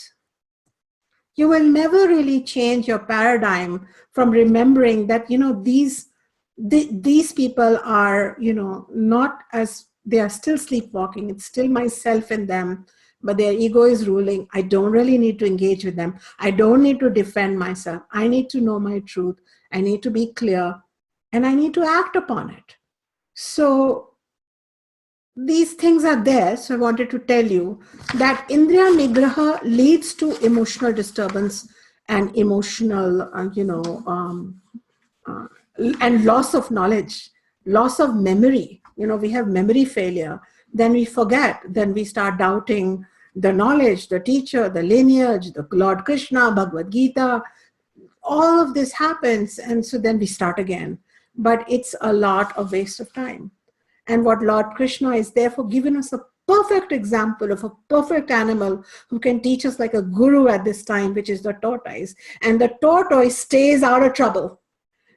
You will never really change your paradigm from remembering that, these people are, not as, they are still sleepwalking. It's still myself in them, but their ego is ruling. I don't really need to engage with them. I don't need to defend myself. I need to know my truth. I need to be clear, and I need to act upon it. So these things are there. So I wanted to tell you that Indriya Nigraha leads to emotional disturbance and emotional, and loss of knowledge, loss of memory. We have memory failure. Then we forget. Then we start doubting the knowledge, the teacher, the lineage, the Lord Krishna, Bhagavad Gita. All of this happens. And so then we start again. But it's a lot of waste of time. And what Lord Krishna is therefore given us a perfect example of a perfect animal who can teach us like a guru at this time, which is the tortoise. And the tortoise stays out of trouble.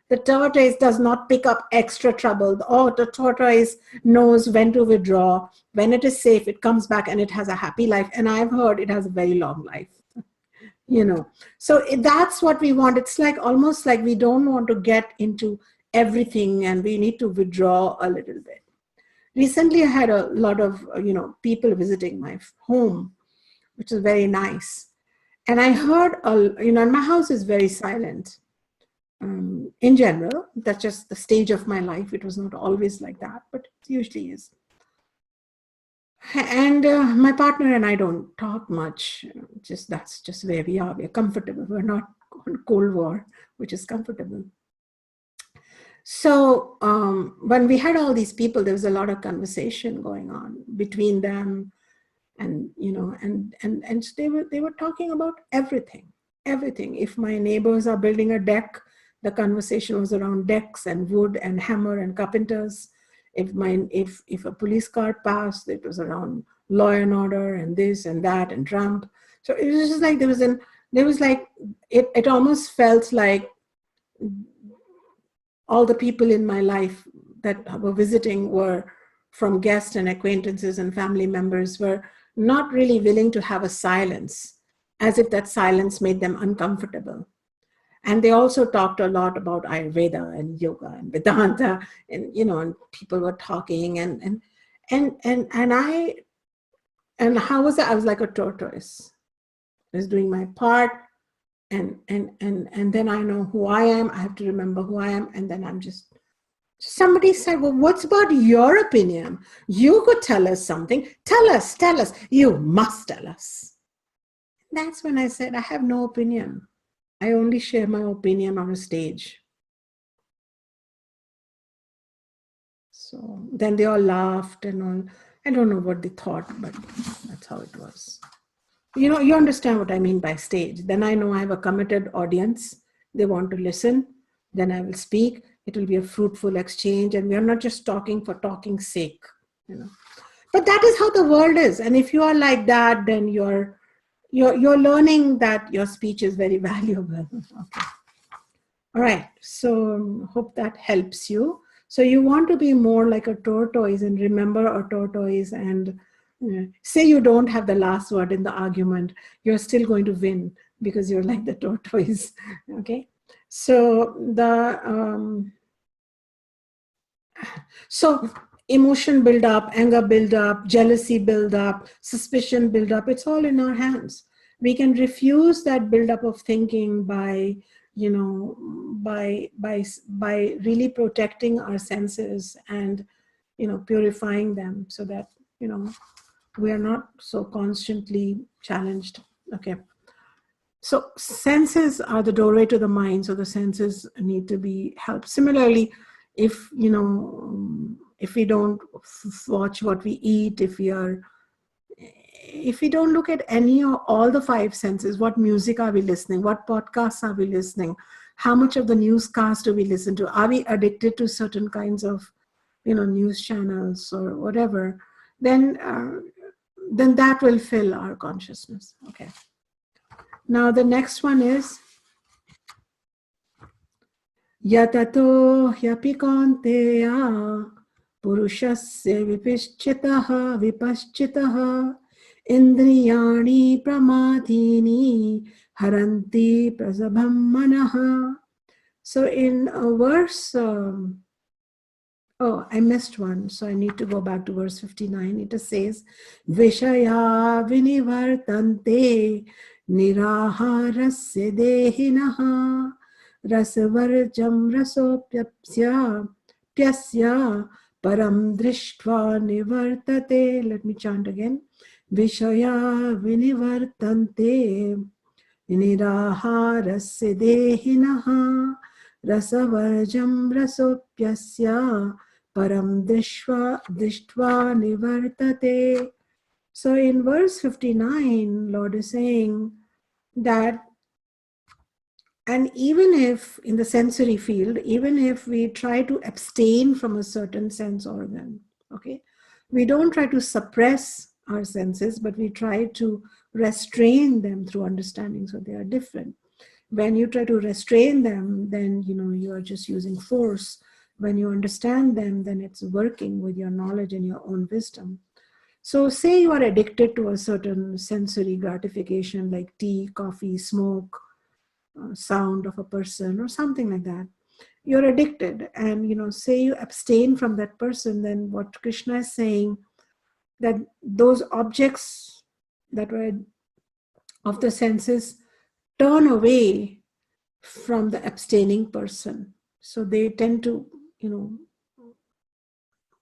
The tortoise does not pick up extra trouble. Oh, the tortoise knows when to withdraw. When it is safe, it comes back and it has a happy life. And I've heard it has a very long life. So that's what we want. It's like almost like we don't want to get into everything and we need to withdraw a little bit. Recently, I had a lot of, people visiting my home, which is very nice. And I heard, and my house is very silent. In general, that's just the stage of my life. It was not always like that, but it usually is. And my partner and I don't talk much. That's just where we are. We're comfortable. We're not on Cold War, which is comfortable. So when we had all these people, there was a lot of conversation going on between them, and and they were talking about everything. If my neighbors are building a deck, the conversation was around decks and wood and hammer and carpenters. If a police car passed, it was around law and order and this and that and Trump. So it was just like it almost felt like all the people in my life that were visiting were from guests and acquaintances and family members were not really willing to have a silence, as if that silence made them uncomfortable. And they also talked a lot about Ayurveda and yoga and Vedanta, and and people were talking and how was I? I was like a tortoise. I was doing my part, and then I know who I am. I have to remember who I am, and then I'm just. Somebody said, well, what's about your opinion? You could tell us something. Tell us. You must tell us. That's when I said, I have no opinion. I only share my opinion on a stage. So then they all laughed and all. I don't know what they thought, but that's how it was. You understand what I mean by stage. Then I know I have a committed audience. They want to listen. Then I will speak. It will be a fruitful exchange. And we are not just talking for talking's sake, But that is how the world is. And if you are like that, then you're learning that your speech is very valuable. Okay. All right. So hope that helps you. So you want to be more like a tortoise, and remember a tortoise, and say you don't have the last word in the argument, you're still going to win because you're like the tortoise. Okay. So so emotion build up, anger build up, jealousy build up, suspicion build up. It's all in our hands. We can refuse that buildup of thinking by by really protecting our senses and purifying them, so that we are not so constantly challenged. Okay. So senses are the doorway to the mind, so the senses need to be helped. Similarly, if if we don't watch what we eat, if we don't look at any or all the five senses, what music are we listening? What podcasts are we listening? How much of the newscast do we listen to? Are we addicted to certain kinds of, news channels or whatever? Then that will fill our consciousness. Okay. Now the next one is Yatato hyapi kaunteya purushasya vipaschitaha indriyani pramadhini haranti prasabham manaha. So in a verse, I missed one, so I need to go back to verse 59. It says, Vishaya vinivartante niraharasya dehinaha rasavarjam rasopyapsya pyasya param drishtva nivartate. Let me chant again. Vishaya vinivartante niraharasya dehinaha rasavarjam rasopyasya param drishtva nivartate. So in verse 59, Lord is saying that, and even if in the sensory field, even if we try to abstain from a certain sense organ, okay, we don't try to suppress our senses, but we try to restrain them through understanding. So they are different. When you try to restrain them, then you are just using force. When you understand them, then it's working with your knowledge and your own wisdom. So say you are addicted to a certain sensory gratification like tea, coffee, smoke, sound of a person or something like that. you're addicted, and say you abstain from that person, then what Krishna is saying, that those objects that were of the senses turn away from the abstaining person. So they tend to,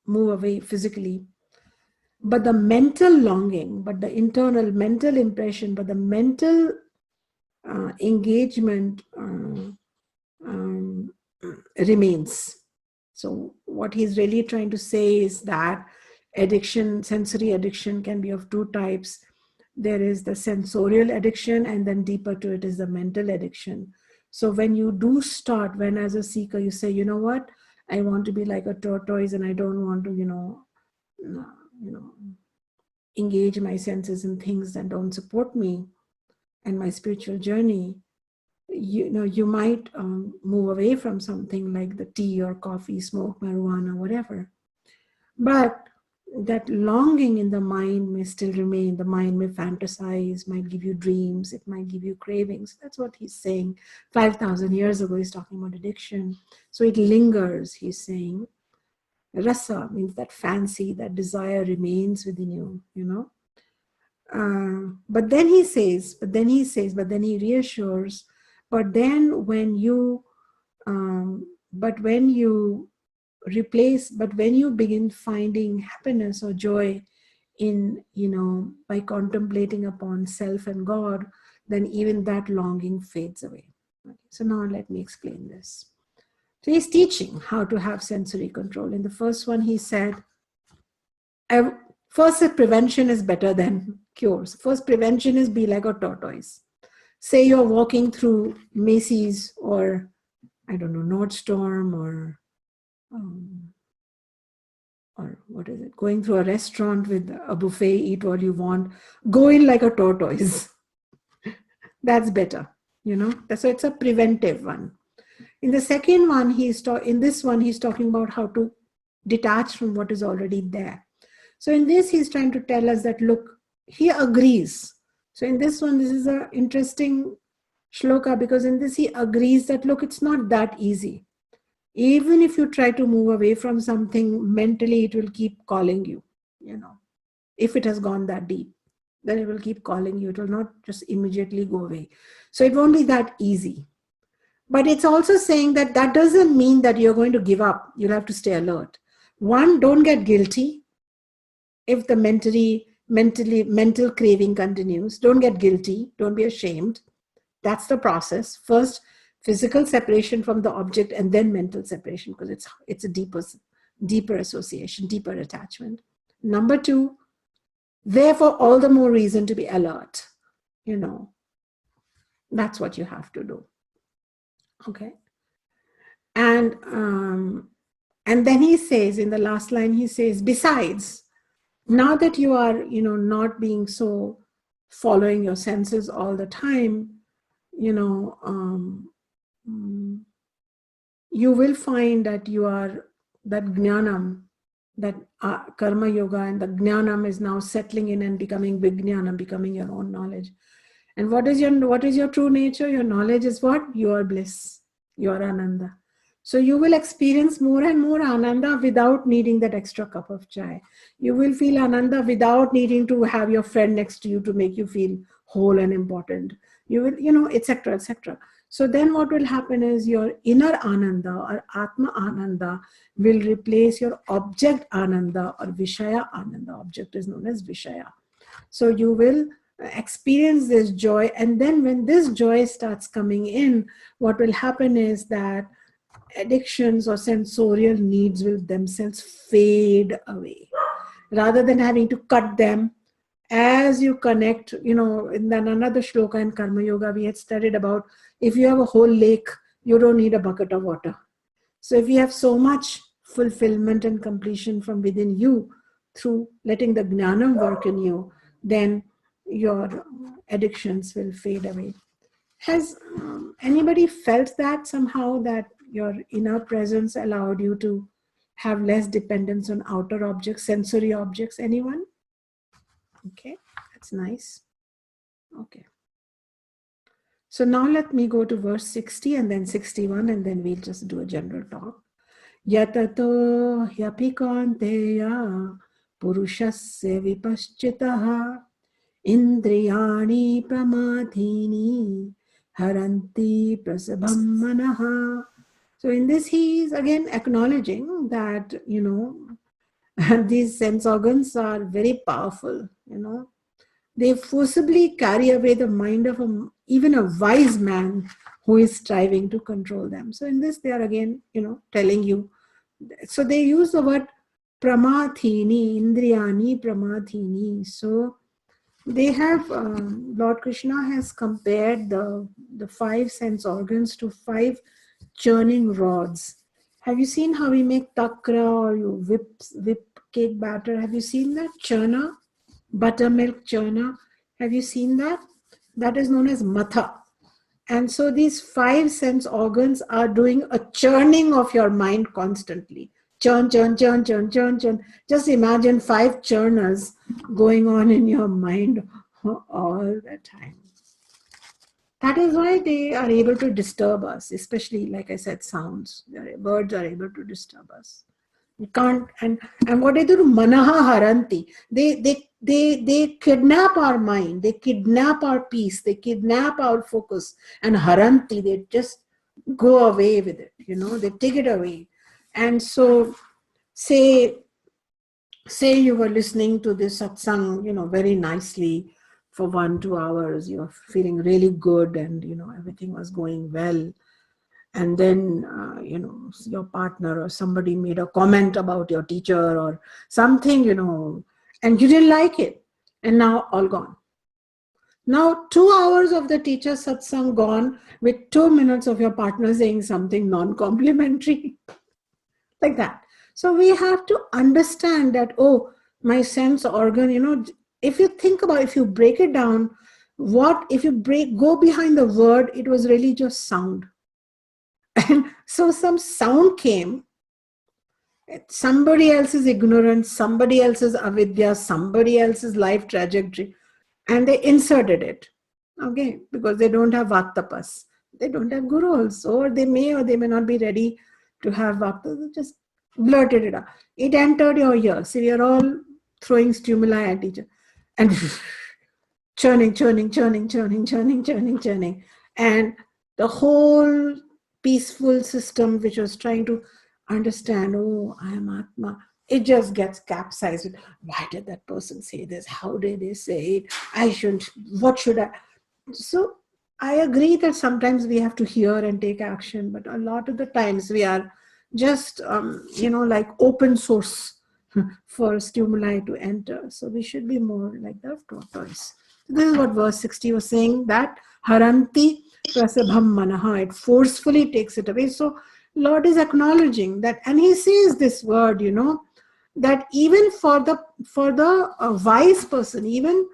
move away physically. But the mental longing, but the internal mental impression, but the mental engagement remains. So what he's really trying to say is that addiction, sensory addiction, can be of two types. There is the sensorial addiction, and then deeper to it is the mental addiction. So when you do start, when as a seeker you say, you know what, I want to be like a tortoise, and I don't want to, engage my senses in things that don't support me and my spiritual journey, you might move away from something like the tea or coffee, smoke, marijuana, whatever. But that longing in the mind may still remain. The mind may fantasize, might give you dreams, it might give you cravings. That's what he's saying. 5,000 years ago, he's talking about addiction. So it lingers, he's saying. Rasa means that fancy, that desire remains within you, but then he reassures, but then when you begin finding happiness or joy in, by contemplating upon self and God, then even that longing fades away. Okay, so now let me explain this. So he's teaching how to have sensory control. In the first one, he said, first, prevention is better than cures. First, prevention is be like a tortoise. Say you're walking through Macy's or, I don't know, Nordstrom, or what is it? Going through a restaurant with a buffet, eat all you want. Go in like a tortoise. That's better, So it's a preventive one. In the second one, he's talking about how to detach from what is already there. So in this, he's trying to tell us that, look, he agrees. So in this one, this is an interesting shloka, because in this he agrees that, look, it's not that easy. Even if you try to move away from something mentally, it will keep calling you, If it has gone that deep, then it will keep calling you. It will not just immediately go away. So it won't be that easy. But it's also saying that that doesn't mean that you're going to give up. You'll have to stay alert. One, don't get guilty if the mental craving continues. Don't get guilty. Don't be ashamed. That's the process. First, physical separation from the object, and then mental separation, because it's a deeper association, deeper attachment. Number two, therefore, all the more reason to be alert. That's what you have to do. Okay. And then he says, in the last line, he says, besides, now that you are, not being so following your senses all the time, you will find that you are, that jnanam, that karma yoga and the jnanam is now settling in and becoming vijnanam, becoming your own knowledge. And what is your true nature? Your knowledge is what? You are bliss. You are ananda. So you will experience more and more ananda without needing that extra cup of chai. You will feel ananda without needing to have your friend next to you to make you feel whole and important. You will, etc., etc. So then what will happen is your inner ananda or atma ananda will replace your object ananda or vishaya ananda. Object is known as vishaya. So you will experience this joy, and then when this joy starts coming in, what will happen is that addictions or sensorial needs will themselves fade away, rather than having to cut them as you connect. In another shloka in Karma Yoga, we had studied about, if you have a whole lake, you don't need a bucket of water. So if you have so much fulfillment and completion from within you through letting the jnanam work in you, then your addictions will fade away. Has anybody felt that somehow, that your inner presence allowed you to have less dependence on outer objects, sensory objects? Anyone? Okay, that's nice. Okay. So now let me go to verse 60 and then 61, and then we'll just do a general talk. Yatato hyapikanteya purushasya vipaschitaha indriyani pramadhini haranti prasabham manaha. So in this he is again acknowledging that, these sense organs are very powerful, They forcibly carry away the mind of even a wise man who is striving to control them. So in this, they are again, telling you. So they use the word pramathini, indriyani pramathini. So they have, Lord Krishna has compared the five sense organs to five churning rods. Have you seen how we make takra or you whip cake batter? Have you seen that churner? Buttermilk churner. Have you seen that? That is known as matha. And so these five sense organs are doing a churning of your mind constantly. Churn, churn, churn, churn, churn, churn. Just imagine five churners going on in your mind all the time. That is why they are able to disturb us, especially, like I said, sounds. Birds are able to disturb us. You can't, and what they do, manaha haranti. They kidnap our mind, they kidnap our peace, they kidnap our focus, and haranti, they just go away with it, they take it away. And so say you were listening to this satsang, very nicely for 1-2 hours, you're feeling really good, and everything was going well. And then, your partner or somebody made a comment about your teacher or something, and you didn't like it. And now all gone. Now 2 hours of the teacher satsang gone with 2 minutes of your partner saying something non-complimentary. Like that. So we have to understand that, oh, my sense organ, if you think about, if you break it down, if you go behind the word, it was really just sound. And so some sound came, somebody else's ignorance, somebody else's avidya, somebody else's life trajectory, and they inserted it, okay, because they don't have vaktapas, they don't have guru also, or they may not be ready to have vakta, they just blurted it out. It entered your ear, so we are all throwing stimuli at each other, and churning, churning, churning, churning, churning, churning, churning, and the whole peaceful system which was trying to understand, oh, I am Atma, it just gets capsized. Why did that person say this? How did they say it? I shouldn't, what should I? So I agree that sometimes we have to hear and take action, but a lot of the times we are just, like open source for stimuli to enter. So we should be more like the tortoise. This is what verse 60 was saying, that haranti prasabham manaha, it forcefully takes it away. So Lord is acknowledging that, and he says this word, that even for the wise person, even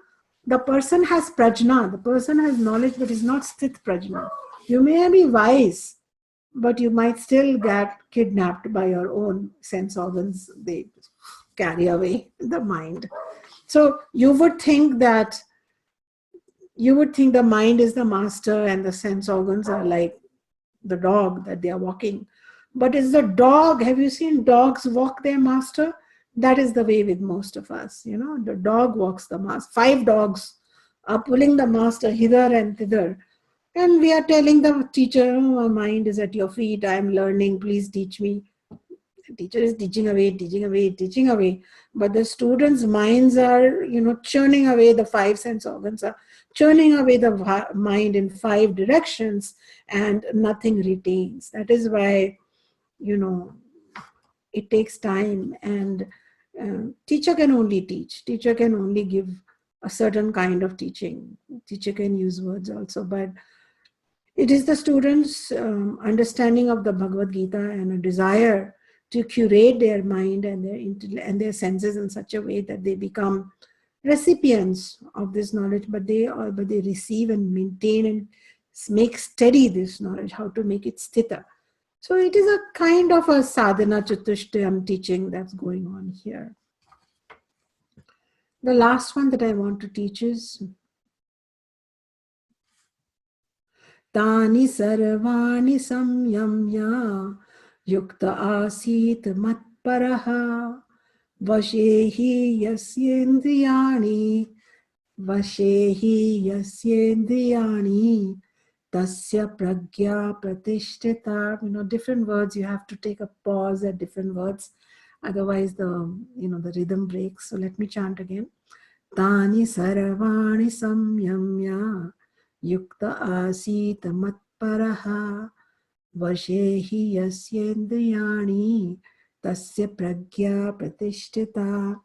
the person has prajna, the person has knowledge, but is not sthit prajna. You may be wise, but you might still get kidnapped by your own sense organs. They carry away the mind. So you would think the mind is the master and the sense organs are like the dog that they are walking. But is the dog, have you seen dogs walk their master? That is the way with most of us. The dog walks the master. 5 dogs are pulling the master hither and thither. And we are telling the teacher, oh, my mind is at your feet. I am learning. Please teach me. The teacher is teaching away, teaching away, teaching away. But the students' minds are, churning away. The 5 sense organs are churning away the mind in 5 directions, and nothing retains. That is why, it takes time, and teacher can only teach. Teacher can only give a certain kind of teaching. Teacher can use words also, but it is the students' understanding of the Bhagavad Gita and a desire to curate their mind and their senses in such a way that they become recipients of this knowledge, but they receive and maintain and make steady this knowledge, how to make it sthita. So it is a kind of a sadhana chatushtayam teaching that's going on here. The last one that I want to teach is Tani sarvani samyamya yukta asit matparaha vashehi yasyendriyani vashehi yasyendriyani tasya pragya pratishtita. Different words, you have to take a pause at different words, otherwise the rhythm breaks. So let me chant again. Tani sarvani samyamya yukta asita matparaha vashehi yasyendriyani tasya pragya pratishtita.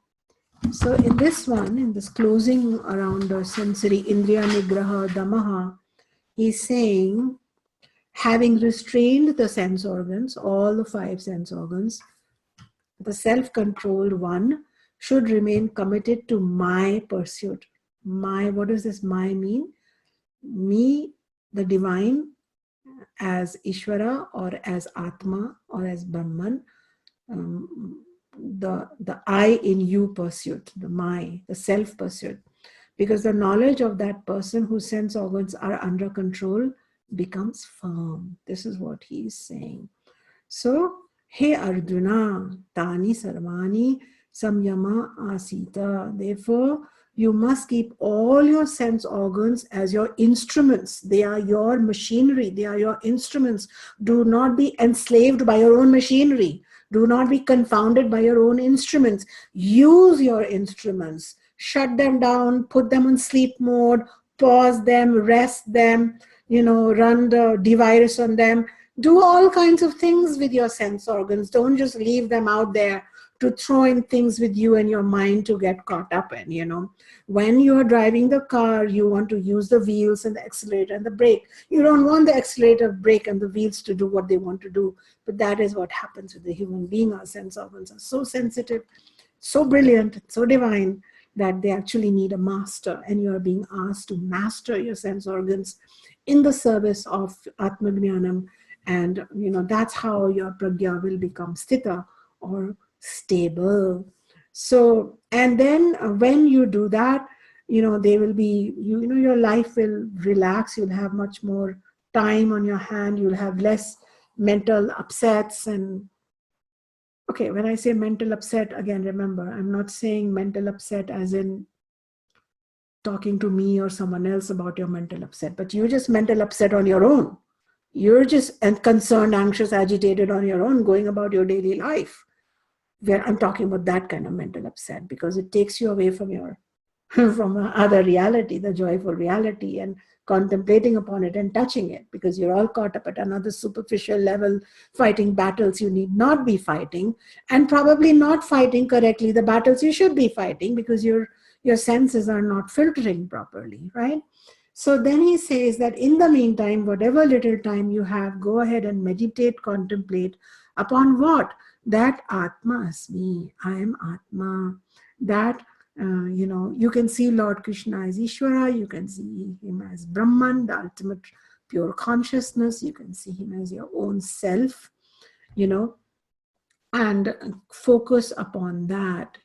So in this closing around the sensory indriya nigraha damaha, he's saying, having restrained the sense organs, all the five sense organs, the self-controlled one should remain committed to my pursuit. What does this my mean? Me, the divine, as Ishvara or as Atma or as Brahman, the I in you pursuit, the self pursuit. Because the knowledge of that person whose sense organs are under control becomes firm. This is what he is saying. So, He Arjuna, Tani Sarvani Samyama Asita. Therefore, you must keep all your sense organs as your instruments. They are your machinery. They are your instruments. Do not be enslaved by your own machinery. Do not be confounded by your own instruments. Use your instruments. Shut them down, put them on sleep mode, pause them, rest them, run the device on them. Do all kinds of things with your sense organs. Don't just leave them out there to throw in things with you and your mind to get caught up in. When you are driving the car, you want to use the wheels and the accelerator and the brake. You don't want the accelerator, brake, and the wheels to do what they want to do. But that is what happens with the human being. Our sense organs are so sensitive, so brilliant, so divine, that they actually need a master. And you are being asked to master your sense organs in the service of Atmajnanam. And that's how your pragya will become sthita, or stable. So, and then when you do that, they will be, your life will relax. You'll have much more time on your hand. You'll have less mental upsets. And okay, when I say mental upset, again, remember, I'm not saying mental upset as in talking to me or someone else about your mental upset, but you're just mental upset on your own. You're just concerned, anxious, agitated on your own, going about your daily life. Where I'm talking about that kind of mental upset, because it takes you away from your from other reality, the joyful reality, and contemplating upon it and touching it, because you're all caught up at another superficial level, fighting battles you need not be fighting, and probably not fighting correctly the battles you should be fighting, because your senses are not filtering properly, right? So then he says that in the meantime, whatever little time you have, go ahead and meditate, contemplate upon what? That Atma Asmi, I am Atma. That, you can see Lord Krishna as Ishvara, you can see him as Brahman, the ultimate pure consciousness, you can see him as your own self, and focus upon that,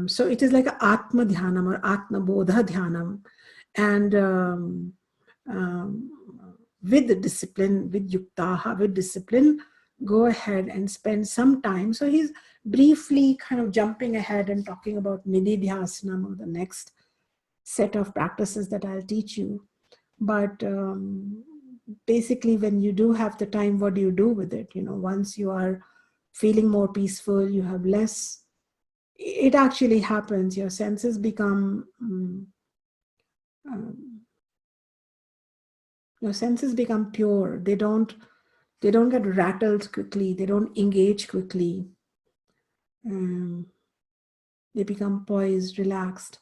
so it is like a Atma Dhyanam or Atma Bodha Dhyanam. And with the discipline, with yuktaha, with discipline, go ahead and spend some time. So he's briefly kind of jumping ahead and talking about Nidhi Dhyasanam, or the next set of practices that I'll teach you. But basically, when you do have the time, what do you do with it? Once you are feeling more peaceful, you have less, it actually happens. Your senses become pure. They don't get rattled quickly. They don't engage quickly. They become poised, relaxed.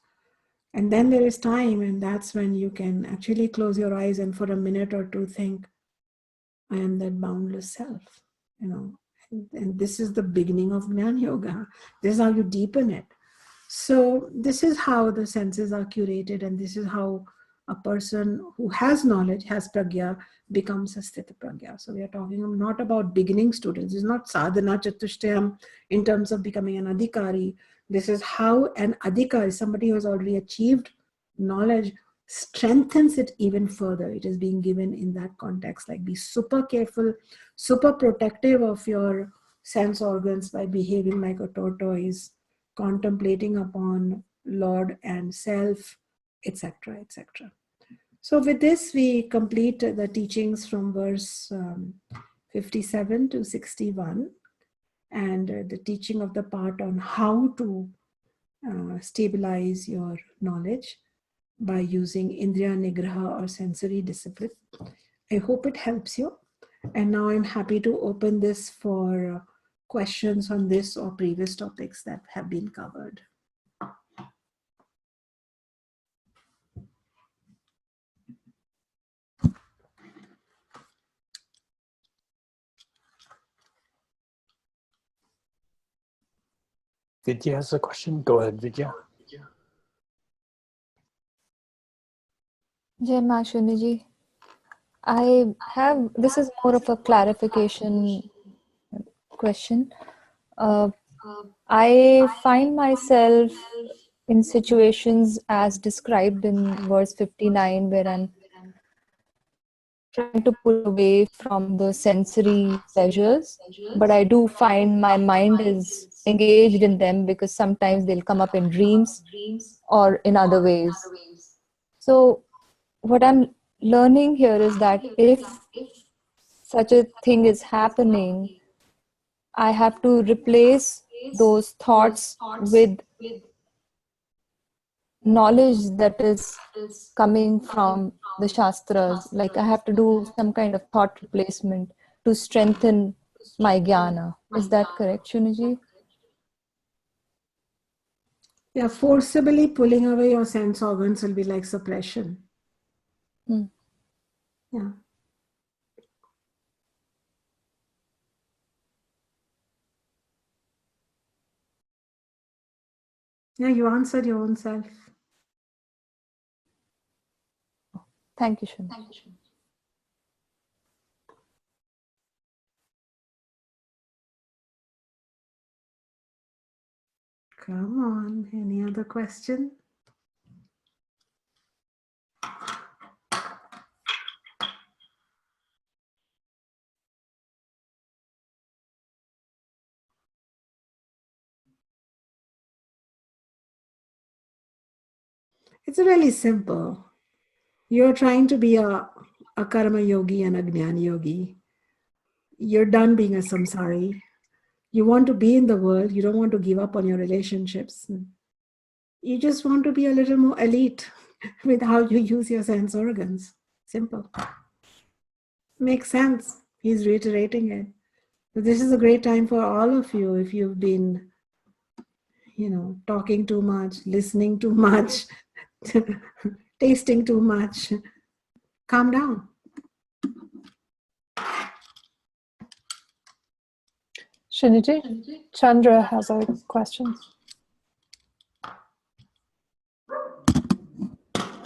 And then there is time, and that's when you can actually close your eyes and for a minute or two think, I am that boundless self, and this is the beginning of Jnana Yoga. This is how you deepen it. So this is how the senses are curated, and this is how a person who has knowledge, has pragya, becomes a sthita pragya. So we are talking not about beginning students. It's not sadhana chatushtayam in terms of becoming an adhikari. This is how an adhikari, somebody who has already achieved knowledge, strengthens it even further. It is being given in that context, like be super careful, super protective of your sense organs by behaving like a tortoise, contemplating upon Lord and self, etc., etc. So with this, we complete the teachings from verse 57 to 61, and the teaching of the part on how to stabilize your knowledge by using Indriya Nigraha or sensory discipline. I hope it helps you. And now I'm happy to open this for questions on this or previous topics that have been covered. Vidya has a question. Go ahead, Vidya. Jai Ma Shunya ji. This is more of a clarification question. I find myself in situations as described in verse 59 where I'm trying to pull away from the sensory pleasures, but I do find my mind is engaged in them because sometimes they'll come up in dreams or in other ways. So what I'm learning here is that if such a thing is happening, I have to replace those thoughts with knowledge that is coming from the Shastras. Like I have to do some kind of thought replacement to strengthen my jnana. Is that correct, Shunyiji? Yeah, forcibly pulling away your sense organs will be like suppression. Yeah. Yeah, you answered your own self. Thank you, Shunyiji. Come on, any other question? It's really simple. You're trying to be a karma yogi and a jnana yogi. You're done being a samsari. You want to be in the world. You don't want to give up on your relationships. You just want to be a little more elite with how you use your sense organs. Simple. Makes sense. He's reiterating it. But this is a great time for all of you if you've been, talking too much, listening too much, tasting too much. Calm down. Shunyiji, Chandra has a question.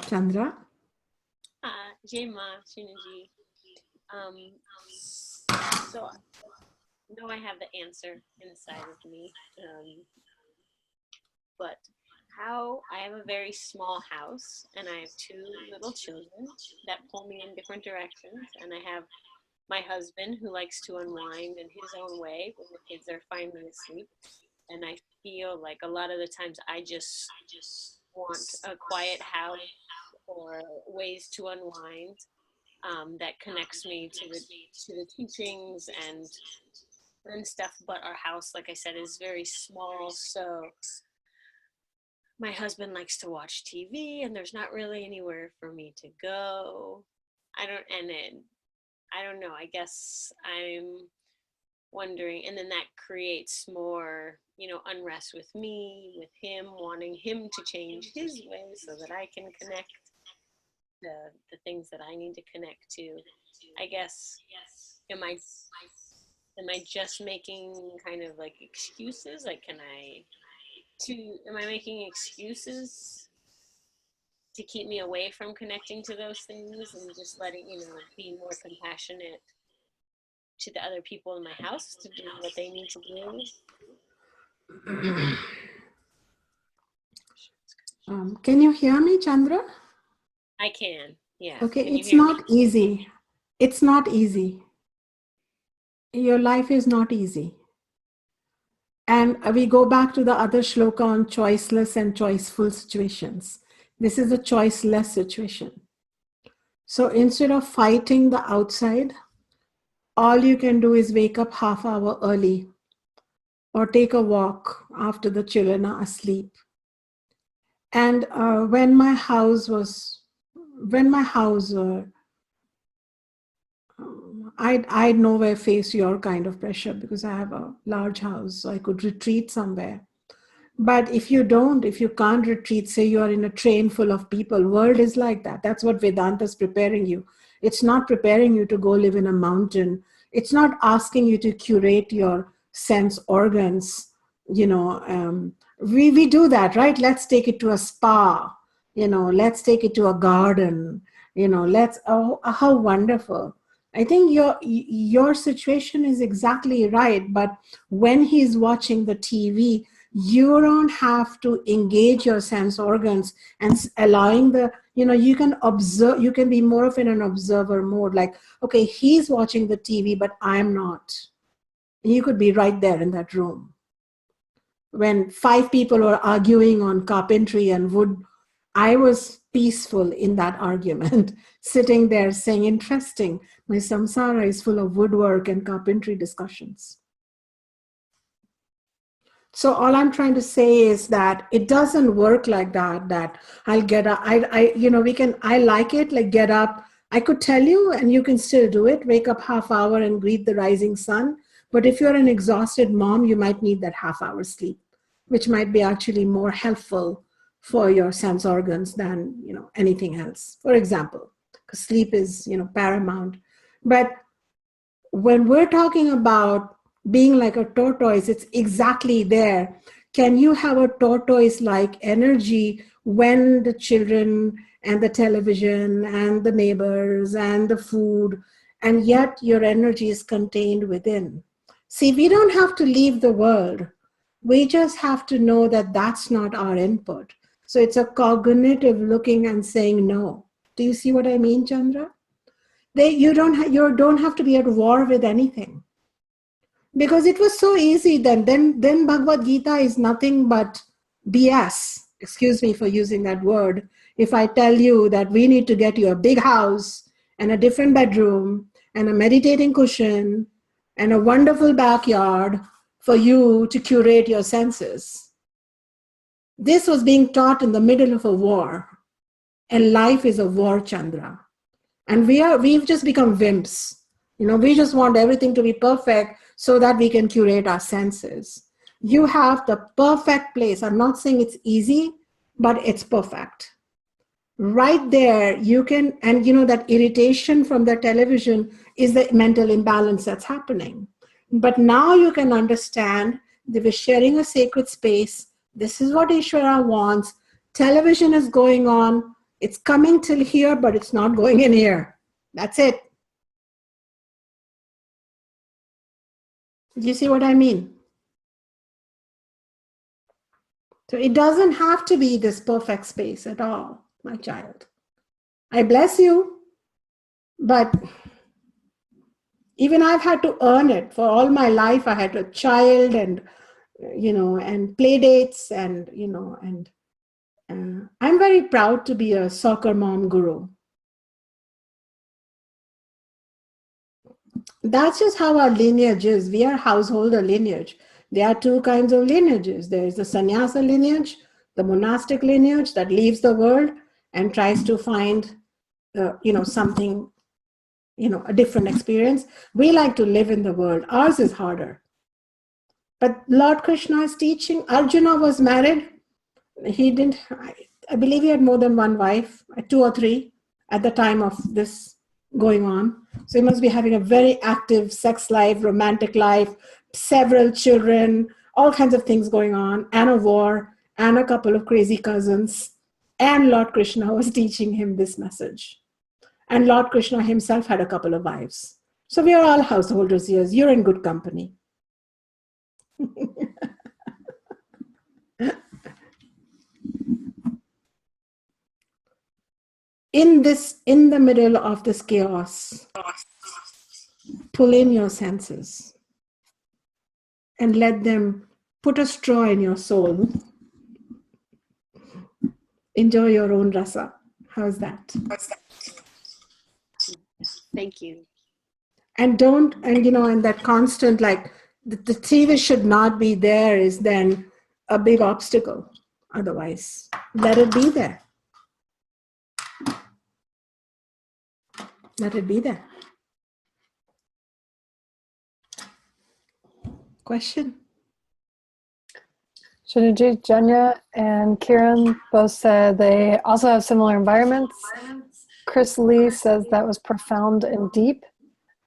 Chandra? Jai Ma, Shunyiji. So, no, I have the answer inside of me. But how I have a very small house and I have two little children that pull me in different directions, and I have my husband who likes to unwind in his own way when the kids are finally asleep, and I feel like a lot of the times I just want a quiet house or ways to unwind that connects me to the teachings and stuff. But our house, like I said, is very small, so my husband likes to watch TV, and there's not really anywhere for me to go. I don't know. I guess I'm wondering, and then that creates more, unrest with me, with him, wanting him to change his ways so that I can connect the things that I need to connect to. I guess, am I just making kind of like excuses? Like, am I making excuses to keep me away from connecting to those things and just letting, be more compassionate to the other people in my house to do what they need to do? Can you hear me, Chandra? I can. Yeah. Okay, Can you it's hear me? not easy. It's not easy. Your life is not easy. And we go back to the other shloka on choiceless and choiceful situations. This is a choiceless situation. So instead of fighting the outside, all you can do is wake up half hour early or take a walk after the children are asleep. And when my house, I'd nowhere face your kind of pressure because I have a large house, so I could retreat somewhere. But if you can't retreat, say you are in a train full of people, world is like that. That's what Vedanta is preparing you. It's not preparing you to go live in a mountain. It's not asking you to curate your sense organs. We do that, right? Let's take it to a spa. Let's take it to a garden. Oh, how wonderful. I think your situation is exactly right. But when he's watching the TV, you don't have to engage your sense organs and allowing you can observe, you can be more of in an observer mode, like, okay, he's watching the TV, but I'm not. You could be right there in that room. When 5 people were arguing on carpentry and wood, I was peaceful in that argument, sitting there saying, interesting, my samsara is full of woodwork and carpentry discussions. So all I'm trying to say is that it doesn't work like that, that I'll get up, I like it, like get up. I could tell you and you can still do it, wake up half hour and greet the rising sun. But if you're an exhausted mom, you might need that half hour sleep, which might be actually more helpful for your sense organs than, anything else, for example, because sleep is, paramount. But when we're talking about being like a tortoise, it's exactly there. Can you have a tortoise like energy when the children and the television and the neighbors and the food, and yet your energy is contained within? See, we don't have to leave the world. We just have to know that that's not our input. So it's a cognitive looking and saying no. Do you see what I mean, Chandra? You don't have to be at war with anything, because it was so easy then Bhagavad Gita is nothing but BS. Excuse me for using that word. If I tell you that we need to get you a big house and a different bedroom and a meditating cushion and a wonderful backyard for you to curate your senses, this was being taught in the middle of a war. And life is a war, Chandra. And we've just become wimps. We just want everything to be perfect so that we can curate our senses. You have the perfect place. I'm not saying it's easy, but it's perfect. Right there, you can, and that irritation from the television is the mental imbalance that's happening. But now you can understand that we're sharing a sacred space. This is what Ishvara wants. Television is going on. It's coming till here, but it's not going in here. That's it. Do you see what I mean? So it doesn't have to be this perfect space at all, my child. I bless you, but even I've had to earn it. For all my life, I had a child and, and play dates and, I'm very proud to be a soccer mom guru. That's just how our lineage is. We are householder lineage. There are 2 kinds of lineages. There is the sannyasa lineage, the monastic lineage that leaves the world and tries to find, something, a different experience. We like to live in the world. Ours is harder. But Lord Krishna is teaching. Arjuna was married. He didn't, I believe he had more than 1 wife, 2 or 3 at the time of this going on. So he must be having a very active sex life, romantic life, several children, all kinds of things going on, and a war, and a couple of crazy cousins. And Lord Krishna was teaching him this message. And Lord Krishna himself had a couple of wives. So we are all householders here. You're in good company. in the middle of this chaos, pull in your senses and let them put a straw in your soul. Enjoy your own rasa. How's that? Thank you. And don't, and that constant, like, the TV should not be there is then a big obstacle. Otherwise, let it be there. Let it be there. Question? Shunyati, Janya, and Kiran both said they also have similar environments. Chris Lee says that was profound and deep.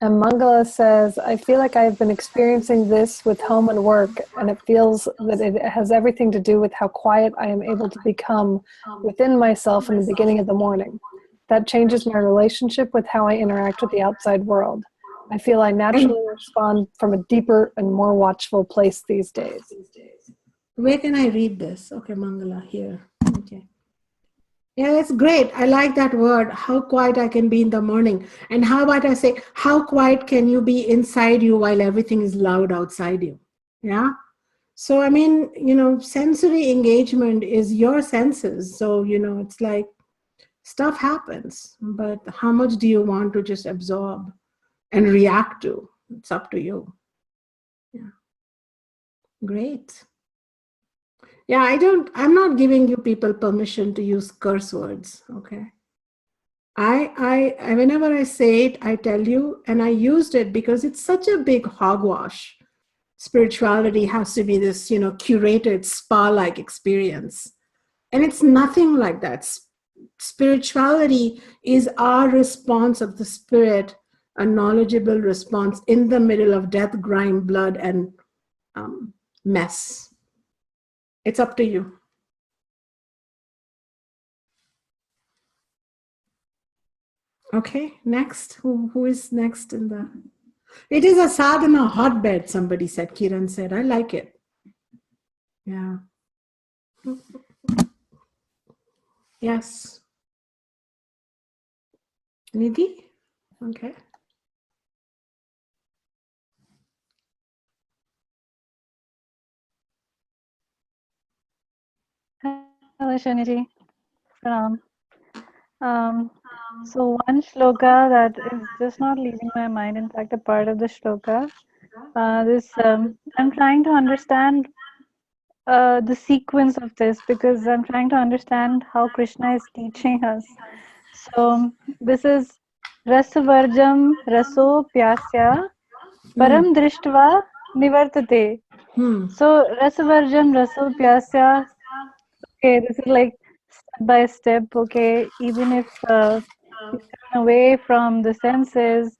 And Mangala says, I feel like I've been experiencing this with home and work, and it feels that it has everything to do with how quiet I am able to become within myself in the beginning of the morning. That changes my relationship with how I interact with the outside world. I feel I naturally respond from a deeper and more watchful place these days. Where can I read this? Okay, Mangala, here. Okay. Yeah, that's great. I like that word, how quiet I can be in the morning. And how about I say, how quiet can you be inside you while everything is loud outside you? Yeah. So, I mean, sensory engagement is your senses. So, it's like stuff happens, but how much do you want to just absorb and react to? It's up to you. Yeah. Great. Yeah, I'm not giving you people permission to use curse words, okay? I whenever I say it, I tell you, and I used it because it's such a big hogwash. Spirituality has to be this, curated spa-like experience. And it's nothing like that. Spirituality is our response of the spirit, a knowledgeable response in the middle of death, grime, blood, and mess. It's up to you. Okay, next. Who is next in the... It is a sadhana hotbed, somebody said. Kiran said. I like it. Yeah. Yes. Nidhi? Okay. Hello, Shunyati. So one shloka that is just not leaving my mind, in fact, a part of the shloka, I'm trying to understand the sequence of this because I'm trying to understand how Krishna is teaching us. So this is Rasavarjam Raso Pyasya Param Drishtva Nivartate. So Rasavarjam Raso Pyasya, okay, this is like step by step, okay, even if you turn away from the senses,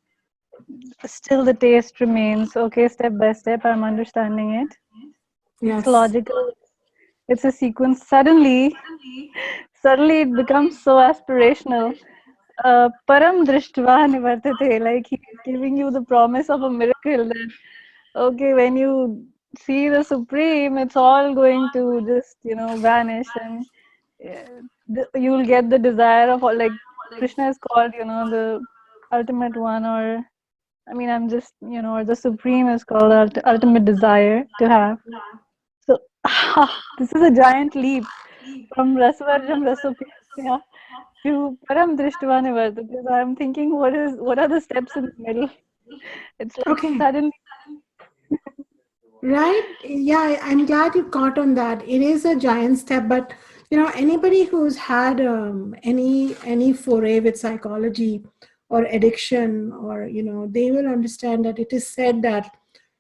still the taste remains, okay, step by step, I'm understanding it. Yes. It's logical, it's a sequence. Suddenly it becomes so aspirational. Param drishtva nivartate, like he's giving you the promise of a miracle that, okay, when you see the Supreme, it's all going to just, vanish, and you'll get the desire of all, like Krishna is called, the ultimate one, or I mean, I'm just, or the Supreme is called ultimate desire to have. So this is a giant leap from Rasvarjam Rasopyasya to Param Drishtva Nivartate. I'm thinking, what are the steps in the middle? It's like suddenly. Right? Yeah, I'm glad you caught on that. It is a giant step, but anybody who's had any foray with psychology or addiction, or they will understand that it is said that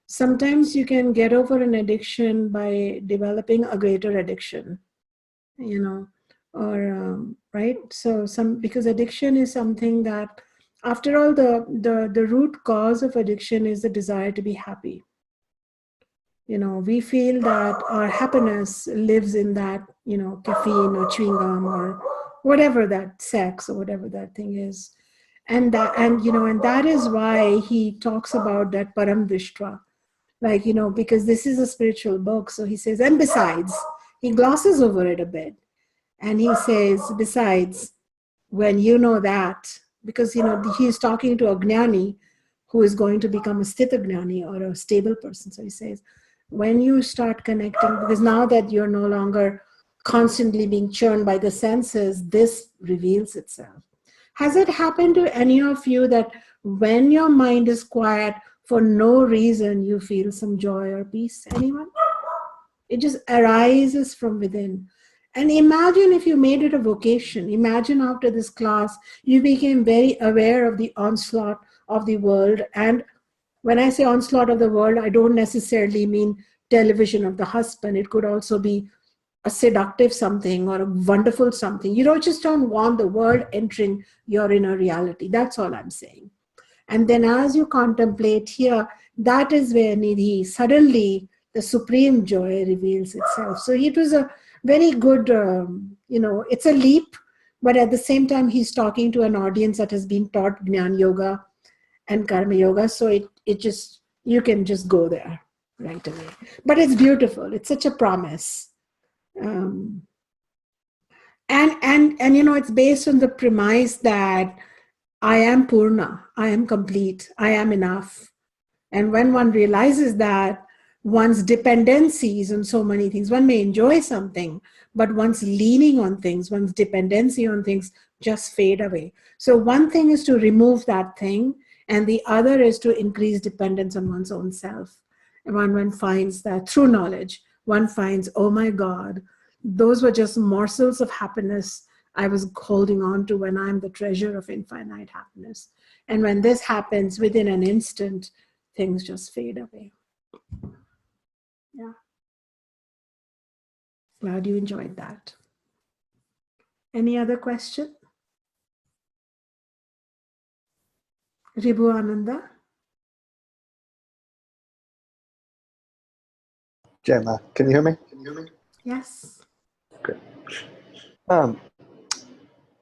sometimes you can get over an addiction by developing a greater addiction, or right. So because addiction is something that, after all, the root cause of addiction is the desire to be happy. We feel that our happiness lives in that, caffeine or chewing gum or whatever, that sex or whatever that thing is. And that is why he talks about that param drishtva, like, because this is a spiritual book. So he says, and besides, he glosses over it a bit. And he says, besides, when you know that, because he's talking to a gnani who is going to become a sthita gnani or a stable person. So he says, when you start connecting, because now that you're no longer constantly being churned by the senses, this reveals itself. Has it happened to any of you that when your mind is quiet, for no reason, you feel some joy or peace? Anyone? It just arises from within. And imagine if you made it a vocation. Imagine after this class, you became very aware of the onslaught of the world. And when I say onslaught of the world, I don't necessarily mean television of the husband. It could also be a seductive something or a wonderful something. You just don't want the world entering your inner reality. That's all I'm saying. And then as you contemplate here, that is where Nidhi, suddenly the supreme joy reveals itself. So it was a very good, it's a leap, but at the same time, he's talking to an audience that has been taught Jnana Yoga and Karma Yoga. So it just, you can just go there right away. But it's beautiful. It's such a promise. And it's based on the premise that I am Purna, I am complete, I am enough. And when one realizes that, one's dependencies on so many things, one may enjoy something, but one's leaning on things, one's dependency on things just fade away. So one thing is to remove that thing, and the other is to increase dependence on one's own self. And when one finds that through knowledge, one finds, oh my God, those were just morsels of happiness I was holding on to when I'm the treasure of infinite happiness. And when this happens, within an instant, things just fade away. Yeah. Glad you enjoyed that. Any other question? Ribu Ananda? Gemma, can you hear me? Yes. Great. I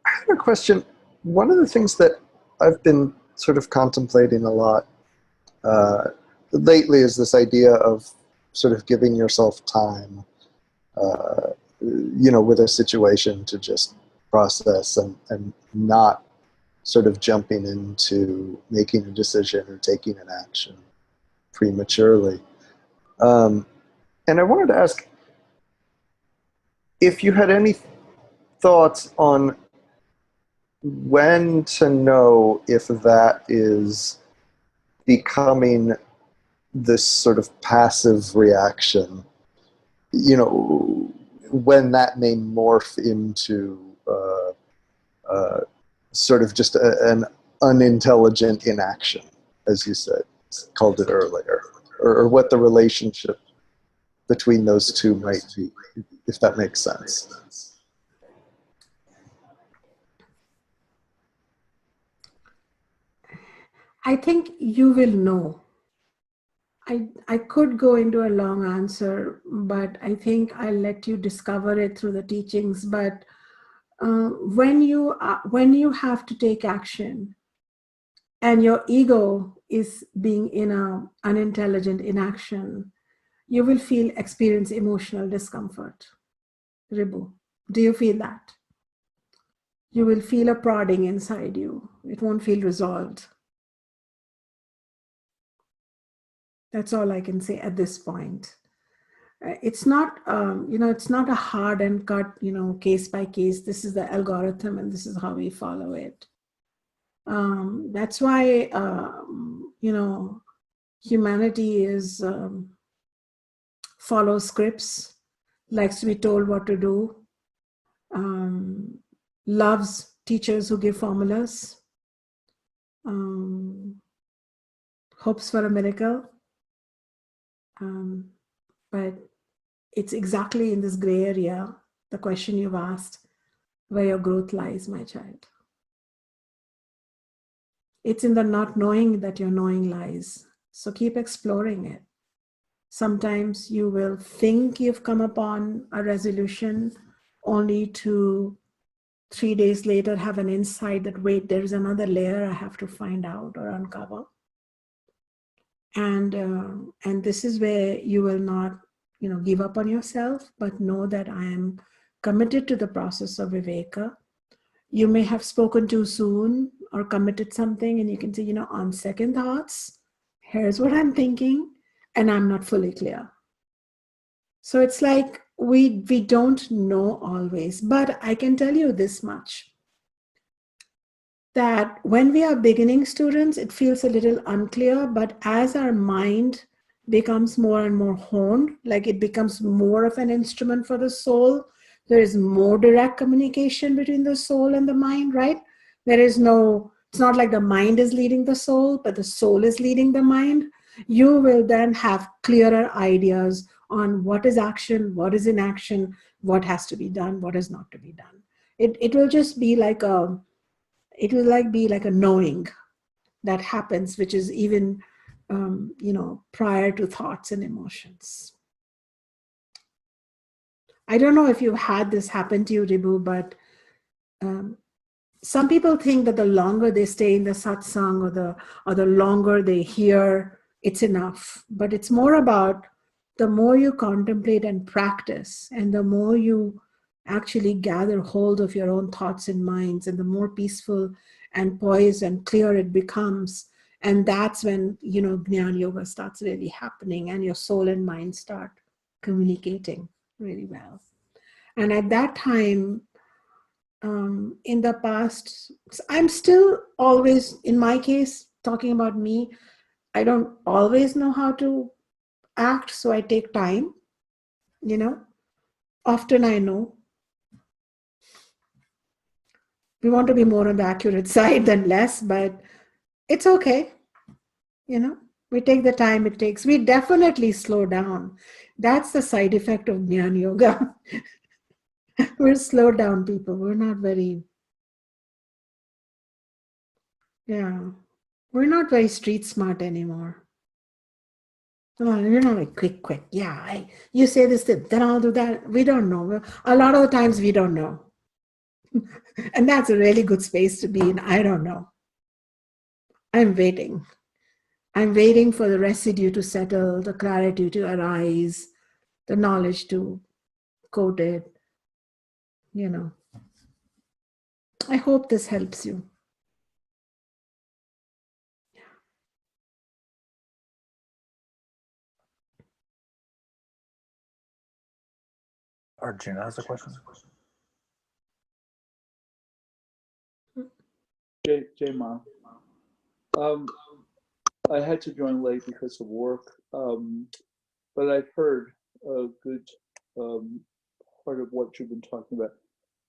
have a question. One of the things that I've been sort of contemplating a lot lately is this idea of sort of giving yourself time, with a situation to just process and not sort of jumping into making a decision or taking an action prematurely. And I wanted to ask if you had any thoughts on when to know if that is becoming this sort of passive reaction, when that may morph into sort of just an unintelligent inaction, as you said, called it earlier, or what the relationship between those two might be, if that makes sense. I think you will know. I could go into a long answer, but I think I'll let you discover it through the teachings. But when you have to take action and your ego is being in an unintelligent inaction, you will experience emotional discomfort. Ribu, do you feel that? You will feel a prodding inside you. It won't feel resolved. That's all I can say at this point. It's not, it's not a hard and cut, case by case. This is the algorithm and this is how we follow it. That's why, humanity is follows scripts, likes to be told what to do, loves teachers who give formulas, hopes for a miracle. But it's exactly in this gray area, the question you've asked, where your growth lies, my child. It's in the not knowing that your knowing lies. So keep exploring it. Sometimes you will think you've come upon a resolution only to 3 days later have an insight that, wait, there's another layer I have to find out or uncover. And this is where you will not, give up on yourself, but know that I am committed to the process of viveka. You may have spoken too soon or committed something, and you can say, on second thoughts, here's what I'm thinking, and I'm not fully clear. So it's like we don't know always, but I can tell you this much, that when we are beginning students, it feels a little unclear, but as our mind becomes more and more honed, like it becomes more of an instrument for the soul, there is more direct communication between the soul and the mind, right? It's not like the mind is leading the soul, but the soul is leading the mind. You will then have clearer ideas on what is action, what is inaction, what has to be done, what is not to be done. It will just be like a knowing that happens, which is even prior to thoughts and emotions. I don't know if you've had this happen to you, Ribu, but some people think that the longer they stay in the satsang, or the longer they hear, it's enough. But it's more about the more you contemplate and practice, and the more you actually gather hold of your own thoughts and minds, and the more peaceful and poised and clear it becomes. And that's when, Jnana Yoga starts really happening, and your soul and mind start communicating really well. And at that time, in the past, I'm still always, in my case, talking about me, I don't always know how to act, so I take time, Often I know. We want to be more on the accurate side than less, but it's okay, We take the time it takes. We definitely slow down. That's the side effect of Jnana Yoga. We're slowed down people. We're not very, we're not very street smart anymore. We're not like quick. Yeah, you say this, then I'll do that. We don't know. A lot of the times we don't know. And that's a really good space to be in. I don't know. I'm waiting. I'm waiting for the residue to settle, the clarity to arise, the knowledge to code it. I hope this helps you. Arjuna has a question. Jay Ma. I had to join late because of work, but I've heard a good part of what you've been talking about.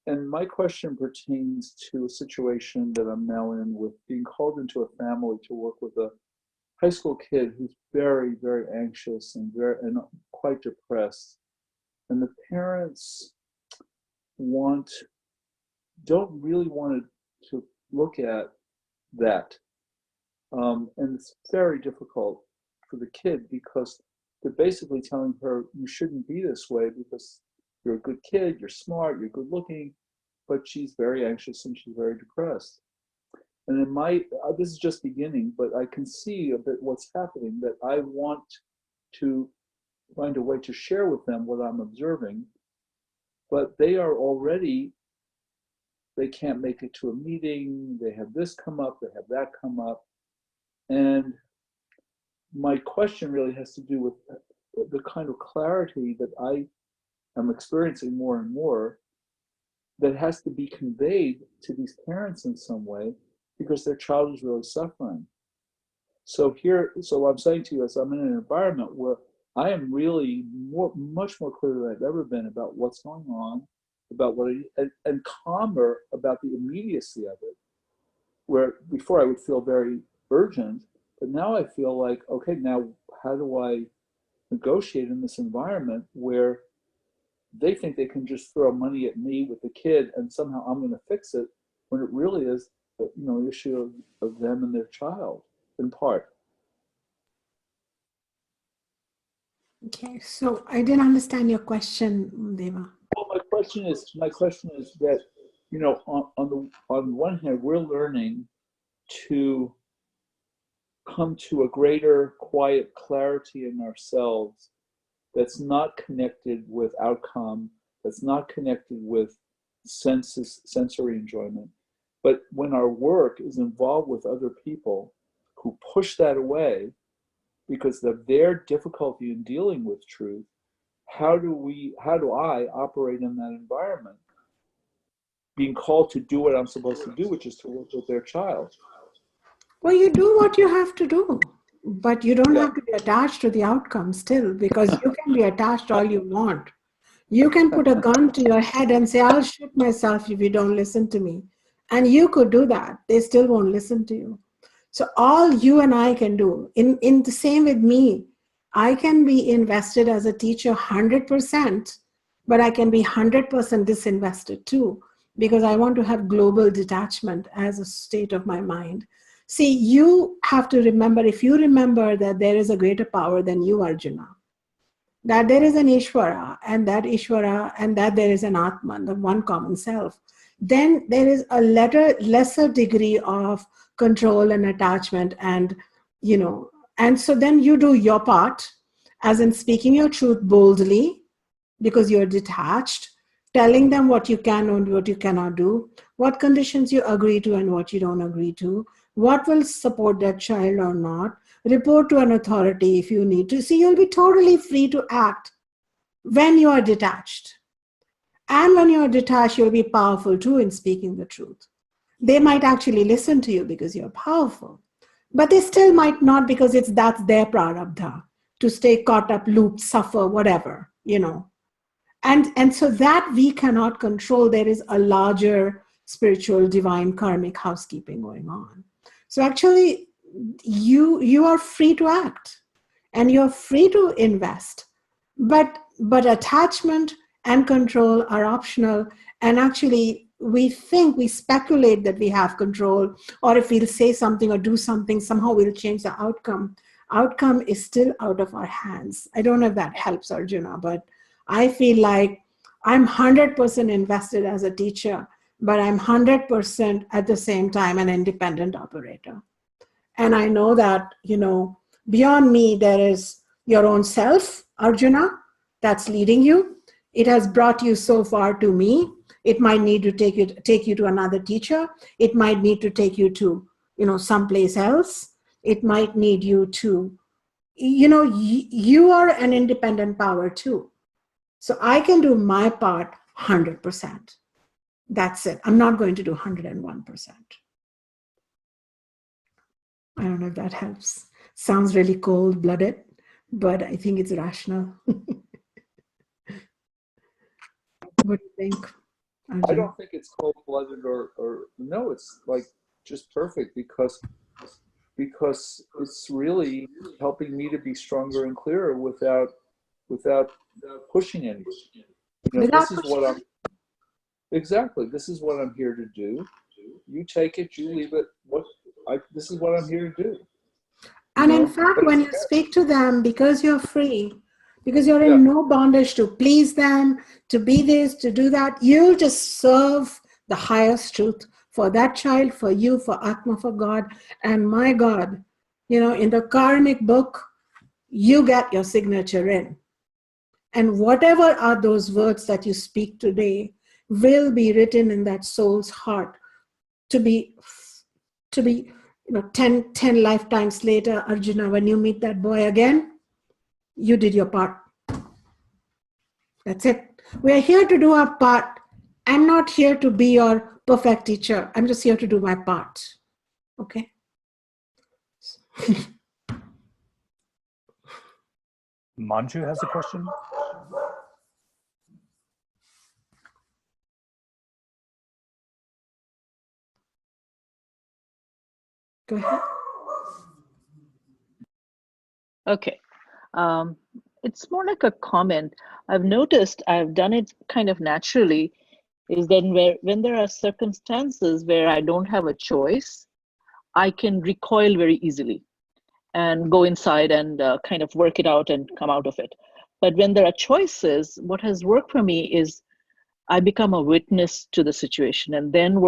And my question pertains to a situation that I'm now in with being called into a family to work with a high school kid who's very, very anxious and quite depressed. And the parents don't really want to look at that. And it's very difficult for the kid because they're basically telling her, you shouldn't be this way because you're a good kid, you're smart, you're good looking, but she's very anxious and she's very depressed. And this is just beginning, but I can see a bit what's happening, that I want to find a way to share with them what I'm observing, but they can't make it to a meeting, they have this come up, they have that come up. And my question really has to do with the kind of clarity that I am experiencing more and more that has to be conveyed to these parents in some way because their child is really suffering. So what I'm saying to you is I'm in an environment where I am really much more clear than I've ever been about what's going on, about and calmer about the immediacy of it, where before I would feel very urgent, but now I feel like, okay, now how do I negotiate in this environment where they think they can just throw money at me with the kid and somehow I'm going to fix it, when it really is an issue of them and their child in part. Okay, so I didn't understand your question, Deva. Well, my question is that, on one hand, we're learning to come to a greater quiet clarity in ourselves that's not connected with outcome, that's not connected with sensory enjoyment. But when our work is involved with other people who push that away because of their difficulty in dealing with truth, how do I operate in that environment, being called to do what I'm supposed to do, which is to work with their child? Well, you do what you have to do, but you don't Yeah. have to be attached to the outcome still, because you can be attached all you want. You can put a gun to your head and say, I'll shoot myself if you don't listen to me. And you could do that. They still won't listen to you. So all you and I can do, in the same with me, I can be invested as a teacher 100%, but I can be 100% disinvested too, because I want to have global detachment as a state of my mind. See, you have to remember, if you remember that there is a greater power than you, Arjuna, that there is an Ishvara, and that there is an Atman, the one common self, then there is a lesser degree of control and attachment, and so then you do your part, as in speaking your truth boldly, because you're detached, telling them what you can and what you cannot do, what conditions you agree to and what you don't agree to, what will support that child or not, report to an authority if you need to. See, you'll be totally free to act when you are detached. And when you're detached, you'll be powerful too in speaking the truth. They might actually listen to you because you're powerful, but they still might not, because that's their prarabdha, to stay caught up, looped, suffer, whatever, And so that we cannot control. There is a larger spiritual, divine, karmic housekeeping going on. So actually, you are free to act, and you're free to invest, but attachment and control are optional. And actually, we speculate that we have control, or if we'll say something or do something, somehow we'll change the outcome. Outcome is still out of our hands. I don't know if that helps, Arjuna, but I feel like I'm 100% invested as a teacher, but I'm 100% at the same time an independent operator. And I know that, beyond me, there is your own self, Arjuna, that's leading you. It has brought you so far to me. It might need to take you to another teacher. It might need to take you to, someplace else. It might need you to, you are an independent power too. So I can do my part 100%. That's it. I'm not going to do 101%. I don't know if that helps. Sounds really cold-blooded, but I think it's rational. What do you think, Arjun? I don't think it's cold-blooded or no, it's like just perfect, because it's really helping me to be stronger and clearer without pushing anything. This is what this is what I'm here to do. You take it, you leave it. This is what I'm here to do. And in fact, when you speak to them, because you're free, because you're in no bondage to please them, to be this, to do that, you'll just serve the highest truth for that child, for you, for Atma, for God. And my God, in the karmic book, you get your signature in. And whatever are those words that you speak today will be written in that soul's heart to be 10 lifetimes later. Arjuna, when you meet that boy again, you did your part. That's it. We are here to do our part. I'm not here to be your perfect teacher. I'm just here to do my part. Okay? Manju has a question. Go ahead. Okay. It's more like a comment. I've noticed, I've done it kind of naturally, is then when there are circumstances where I don't have a choice, I can recoil very easily and go inside and kind of work it out and come out of it. But when there are choices, what has worked for me is I become a witness to the situation and then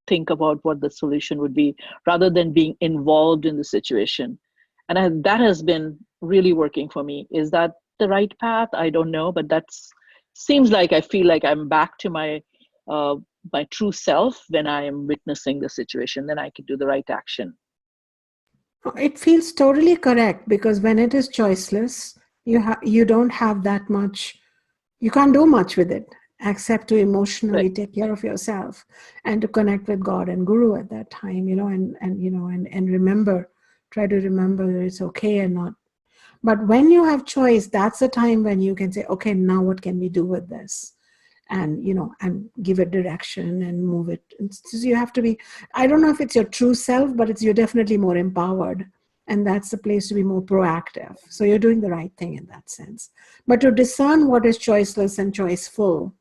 think about what the solution would be, rather than being involved in the situation. And that has been really working for me. Is that the right path? I don't know, but seems like I feel like I'm back to my my true self when I am witnessing the situation, then I can do the right action. It feels totally correct, because when it is choiceless, you don't have that much, you can't do much with it except to emotionally Right. take care of yourself and to connect with God and Guru at that time, and remember, try to remember that it's okay and not. But when you have choice, that's the time when you can say, okay, now what can we do with this? And and give it direction and move it. So you have to be, I don't know if it's your true self, but you're definitely more empowered, and that's the place to be more proactive. So you're doing the right thing in that sense. But to discern what is choiceless and choiceful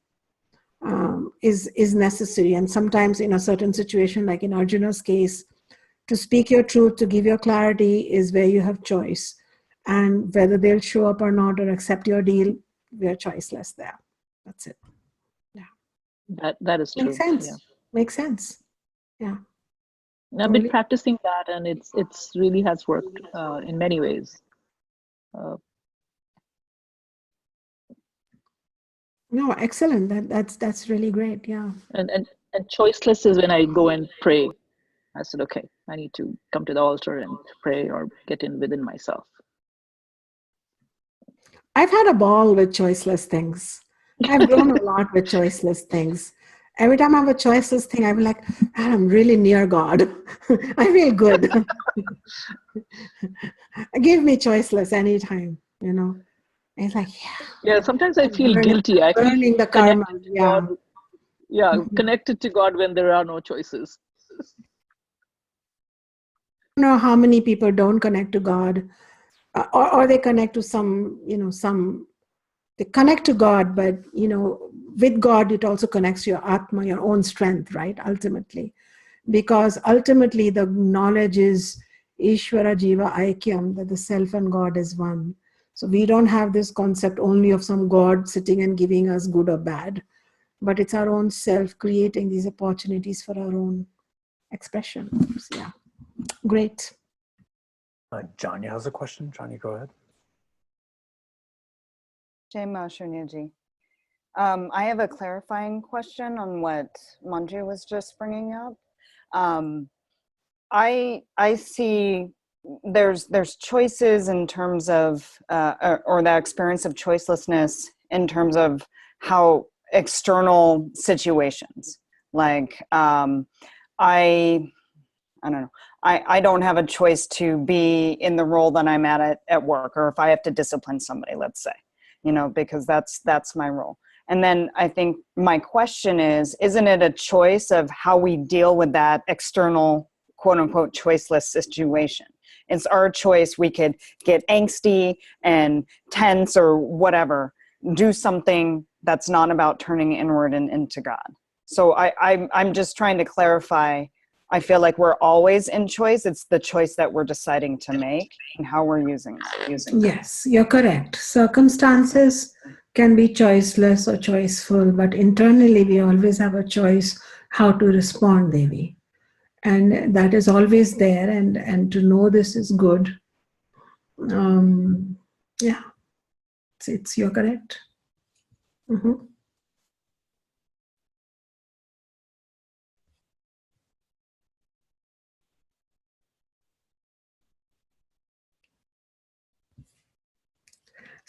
is necessary. And sometimes in a certain situation, like in Arjuna's case, to speak your truth, to give your clarity, is where you have choice. And whether they'll show up or not or accept your deal, we're choiceless there. That's it. That is true. Makes sense. Yeah. Makes sense. Yeah. I've been practicing that, and it's really has worked in many ways. No, excellent. That's really great. Yeah. And choiceless is when I go and pray. I said, okay, I need to come to the altar and pray or get in within myself. I've had a ball with choiceless things. I've grown a lot with choiceless things. Every time I have a choiceless thing, I'm like, I'm really near God. I feel good. Give me choiceless anytime, It's like, Yeah, sometimes I feel guilty. I feel burning the karma. Yeah. God. Yeah, connected to God when there are no choices. I don't know how many people don't connect to God, or they connect to some, they connect to God, but, with God, it also connects to your Atma, your own strength, right? Ultimately. Because ultimately the knowledge is Ishvara Jiva Aikyam, that the self and God is one. So we don't have this concept only of some God sitting and giving us good or bad, but it's our own self creating these opportunities for our own expression. So, yeah, great. Janya has a question. Janya, go ahead. Jai Shunyaji. I have a clarifying question on what Manju was just bringing up. I see there's choices in terms of or that experience of choicelessness in terms of how external situations, like I don't know. I don't have a choice to be in the role that I'm at work, or if I have to discipline somebody, let's say, because that's my role. And then I think my question is, isn't it a choice of how we deal with that external, quote unquote, choiceless situation? It's our choice. We could get angsty and tense or whatever, do something that's not about turning inward and into God. So I'm just trying to clarify. I feel like we're always in choice. It's the choice that we're deciding to make and how we're using it. Yes, you're correct. Circumstances can be choiceless or choiceful, but internally we always have a choice how to respond, Devi. And that is always there, and to know this is good. Yeah, you're correct. Mm-hmm.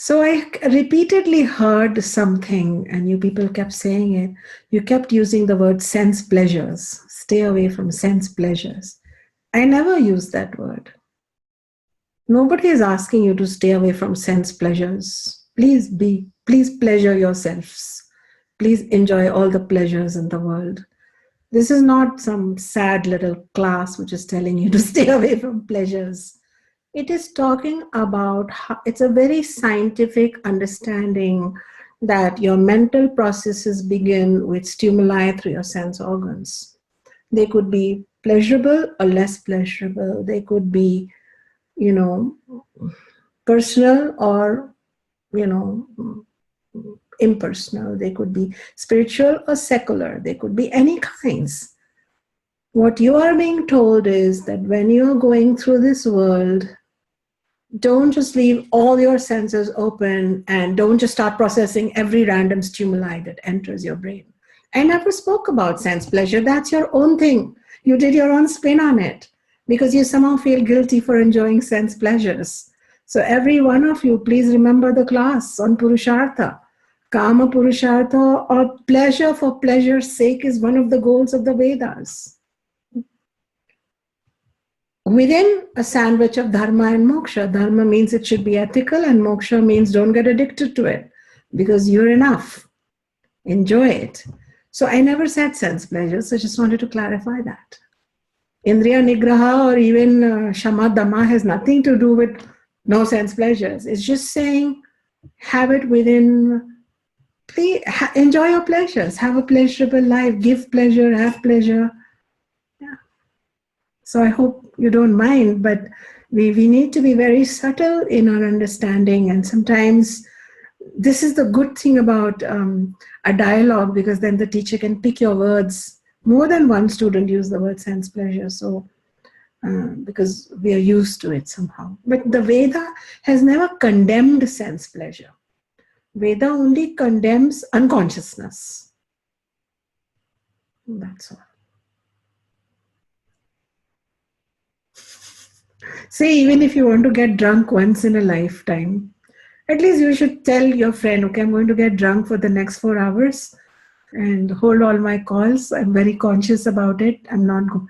So I repeatedly heard something, and you people kept saying it. You kept using the word sense pleasures. Stay away from sense pleasures. I never used that word. Nobody is asking you to stay away from sense pleasures. Please pleasure yourselves. Please enjoy all the pleasures in the world. This is not some sad little class which is telling you to stay away from pleasures. It is talking about how, it's a very scientific understanding that your mental processes begin with stimuli through your sense organs. They could be pleasurable or less pleasurable. They could be, personal or, impersonal. They could be spiritual or secular. They could be any kinds. What you are being told is that when you are going through this world, don't just leave all your senses open and don't just start processing every random stimuli that enters your brain. I never spoke about sense pleasure. That's your own thing. You did your own spin on it because you somehow feel guilty for enjoying sense pleasures. So every one of you, please remember the class on Purushartha. Kama Purushartha, or pleasure for pleasure's sake, is one of the goals of the Vedas. Within a sandwich of dharma and moksha, dharma means it should be ethical, and moksha means don't get addicted to it because you're enough. Enjoy it. So I never said sense pleasures. I just wanted to clarify that. Indriya Nigraha or even Shama Dhamma has nothing to do with no sense pleasures. It's just saying have it within, please, enjoy your pleasures, have a pleasurable life, give pleasure, have pleasure. Yeah. So I hope you don't mind, but we need to be very subtle in our understanding, and sometimes this is the good thing about a dialogue, because then the teacher can pick your words. More than one student use the word sense pleasure, so because we are used to it somehow. But the Veda has never condemned sense pleasure. Veda only condemns unconsciousness. That's all. See, even if you want to get drunk once in a lifetime, at least you should tell your friend, okay, I'm going to get drunk for the next 4 hours and hold all my calls. I'm very conscious about it. I'm not going.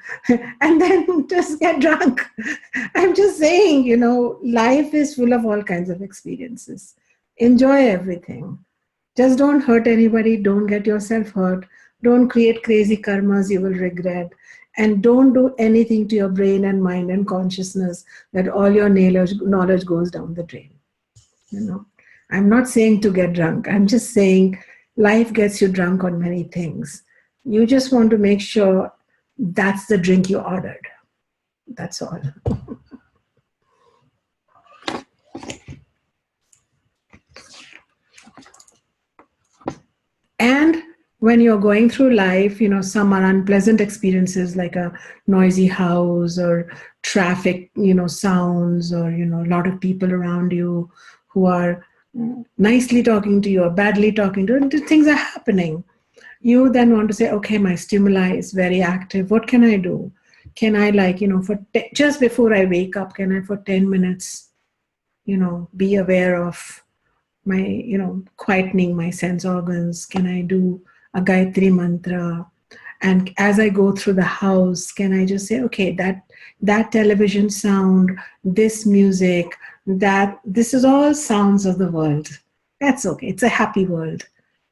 And then just get drunk. I'm just saying, you know, life is full of all kinds of experiences. Enjoy everything. Just don't hurt anybody. Don't get yourself hurt. Don't create crazy karmas you will regret. And don't do anything to your brain and mind and consciousness that all your knowledge goes down the drain. You know, I'm not saying to get drunk. I'm just saying life gets you drunk on many things. You just want to make sure that's the drink you ordered. That's all. And when you're going through life, you know, some are unpleasant experiences like a noisy house or traffic, you know, sounds, or, you know, a lot of people around you who are nicely talking to you or badly talking to you. Things are happening. You then want to say, okay, my stimuli is very active. What can I do? Can I, like, you know, just before I wake up, can I for 10 minutes, you know, be aware of my, you know, quietening my sense organs? Can I do a Gayatri mantra? And as I go through the house, can I just say, okay, that television sound, this music, this is all sounds of the world. That's okay. It's a happy world.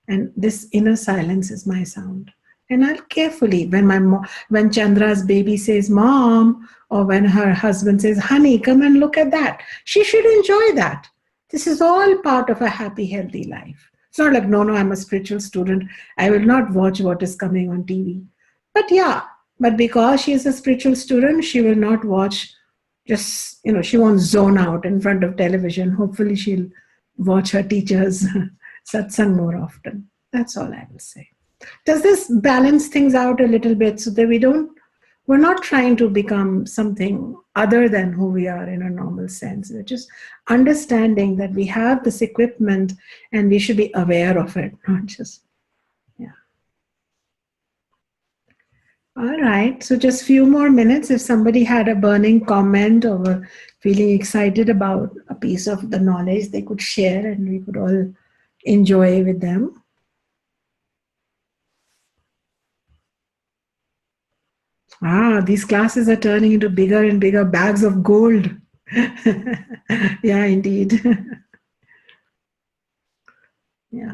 And this inner silence is my sound. And I'll carefully, when Chandra's baby says, Mom, or when her husband says, honey, come and look at that, she should enjoy that. This is all part of a happy, healthy life. It's not like, no, I'm a spiritual student, I will not watch what is coming on TV. But yeah, but because she is a spiritual student, she will not watch, just, you know, she won't zone out in front of television. Hopefully she'll watch her teacher's satsang more often. That's all I will say. Does this balance things out a little bit so that we're not trying to become something other than who we are in a normal sense. We're just understanding that we have this equipment and we should be aware of it, not just, yeah. All right, so just few more minutes. If somebody had a burning comment or were feeling excited about a piece of the knowledge, they could share and we could all enjoy with them. These classes are turning into bigger and bigger bags of gold. Yeah, indeed. Yeah.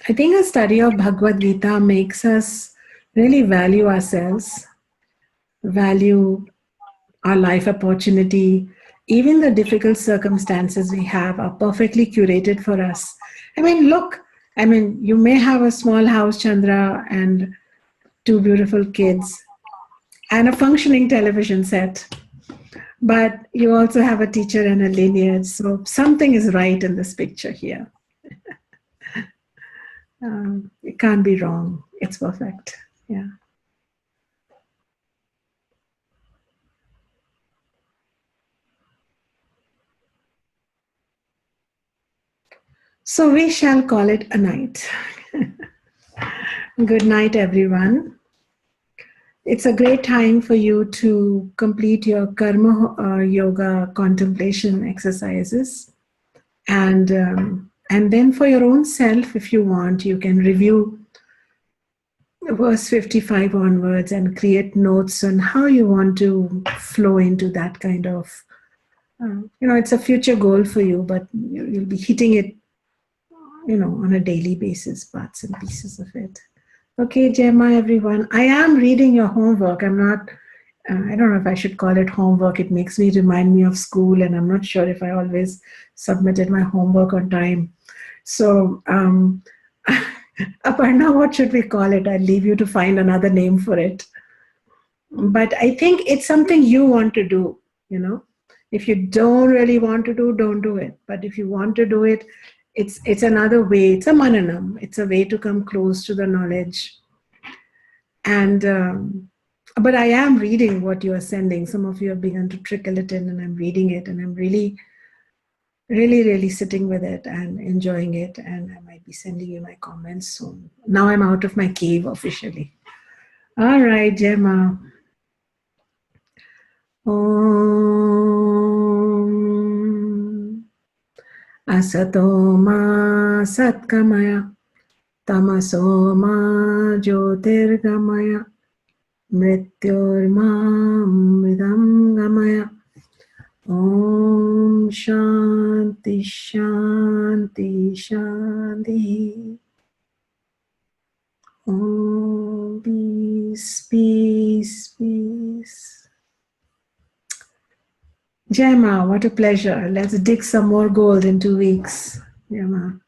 I think a study of Bhagavad Gita makes us really value ourselves, value our life opportunity. Even the difficult circumstances we have are perfectly curated for us. I mean, look, you may have a small house, Chandra, and 2 beautiful kids, and a functioning television set. But you also have a teacher and a lineage. So something is right in this picture here. It can't be wrong. It's perfect. Yeah. So we shall call it a night. Good night, everyone. It's a great time for you to complete your karma yoga contemplation exercises. And then for your own self, if you want, you can review verse 55 onwards and create notes on how you want to flow into that kind of, it's a future goal for you, but you'll be hitting it, on a daily basis, parts and pieces of it. Okay, Gemma, everyone. I am reading your homework. I'm not, I don't know if I should call it homework. It makes me remind me of school, and I'm not sure if I always submitted my homework on time. So, Aparna, what should we call it? I'll leave you to find another name for it. But I think it's something you want to do, If you don't really want to do, don't do it. But if you want to do it, it's another way. It's a mananam. It's a way to come close to the knowledge. And but I am reading what you are sending. Some of you have begun to trickle it in, and I'm reading it, and I'm really, really, really sitting with it and enjoying it. And I might be sending you my comments soon. Now I'm out of my cave officially. All right, Gemma. Om Asato Ma Satkamaya Tamaso Ma Jyotirgamaya Mrityormamridam Gamaya. Om Shanti Shanti Shanti. Om peace, peace, peace. Gemma, what a pleasure. Let's dig some more gold in 2 weeks. Gemma.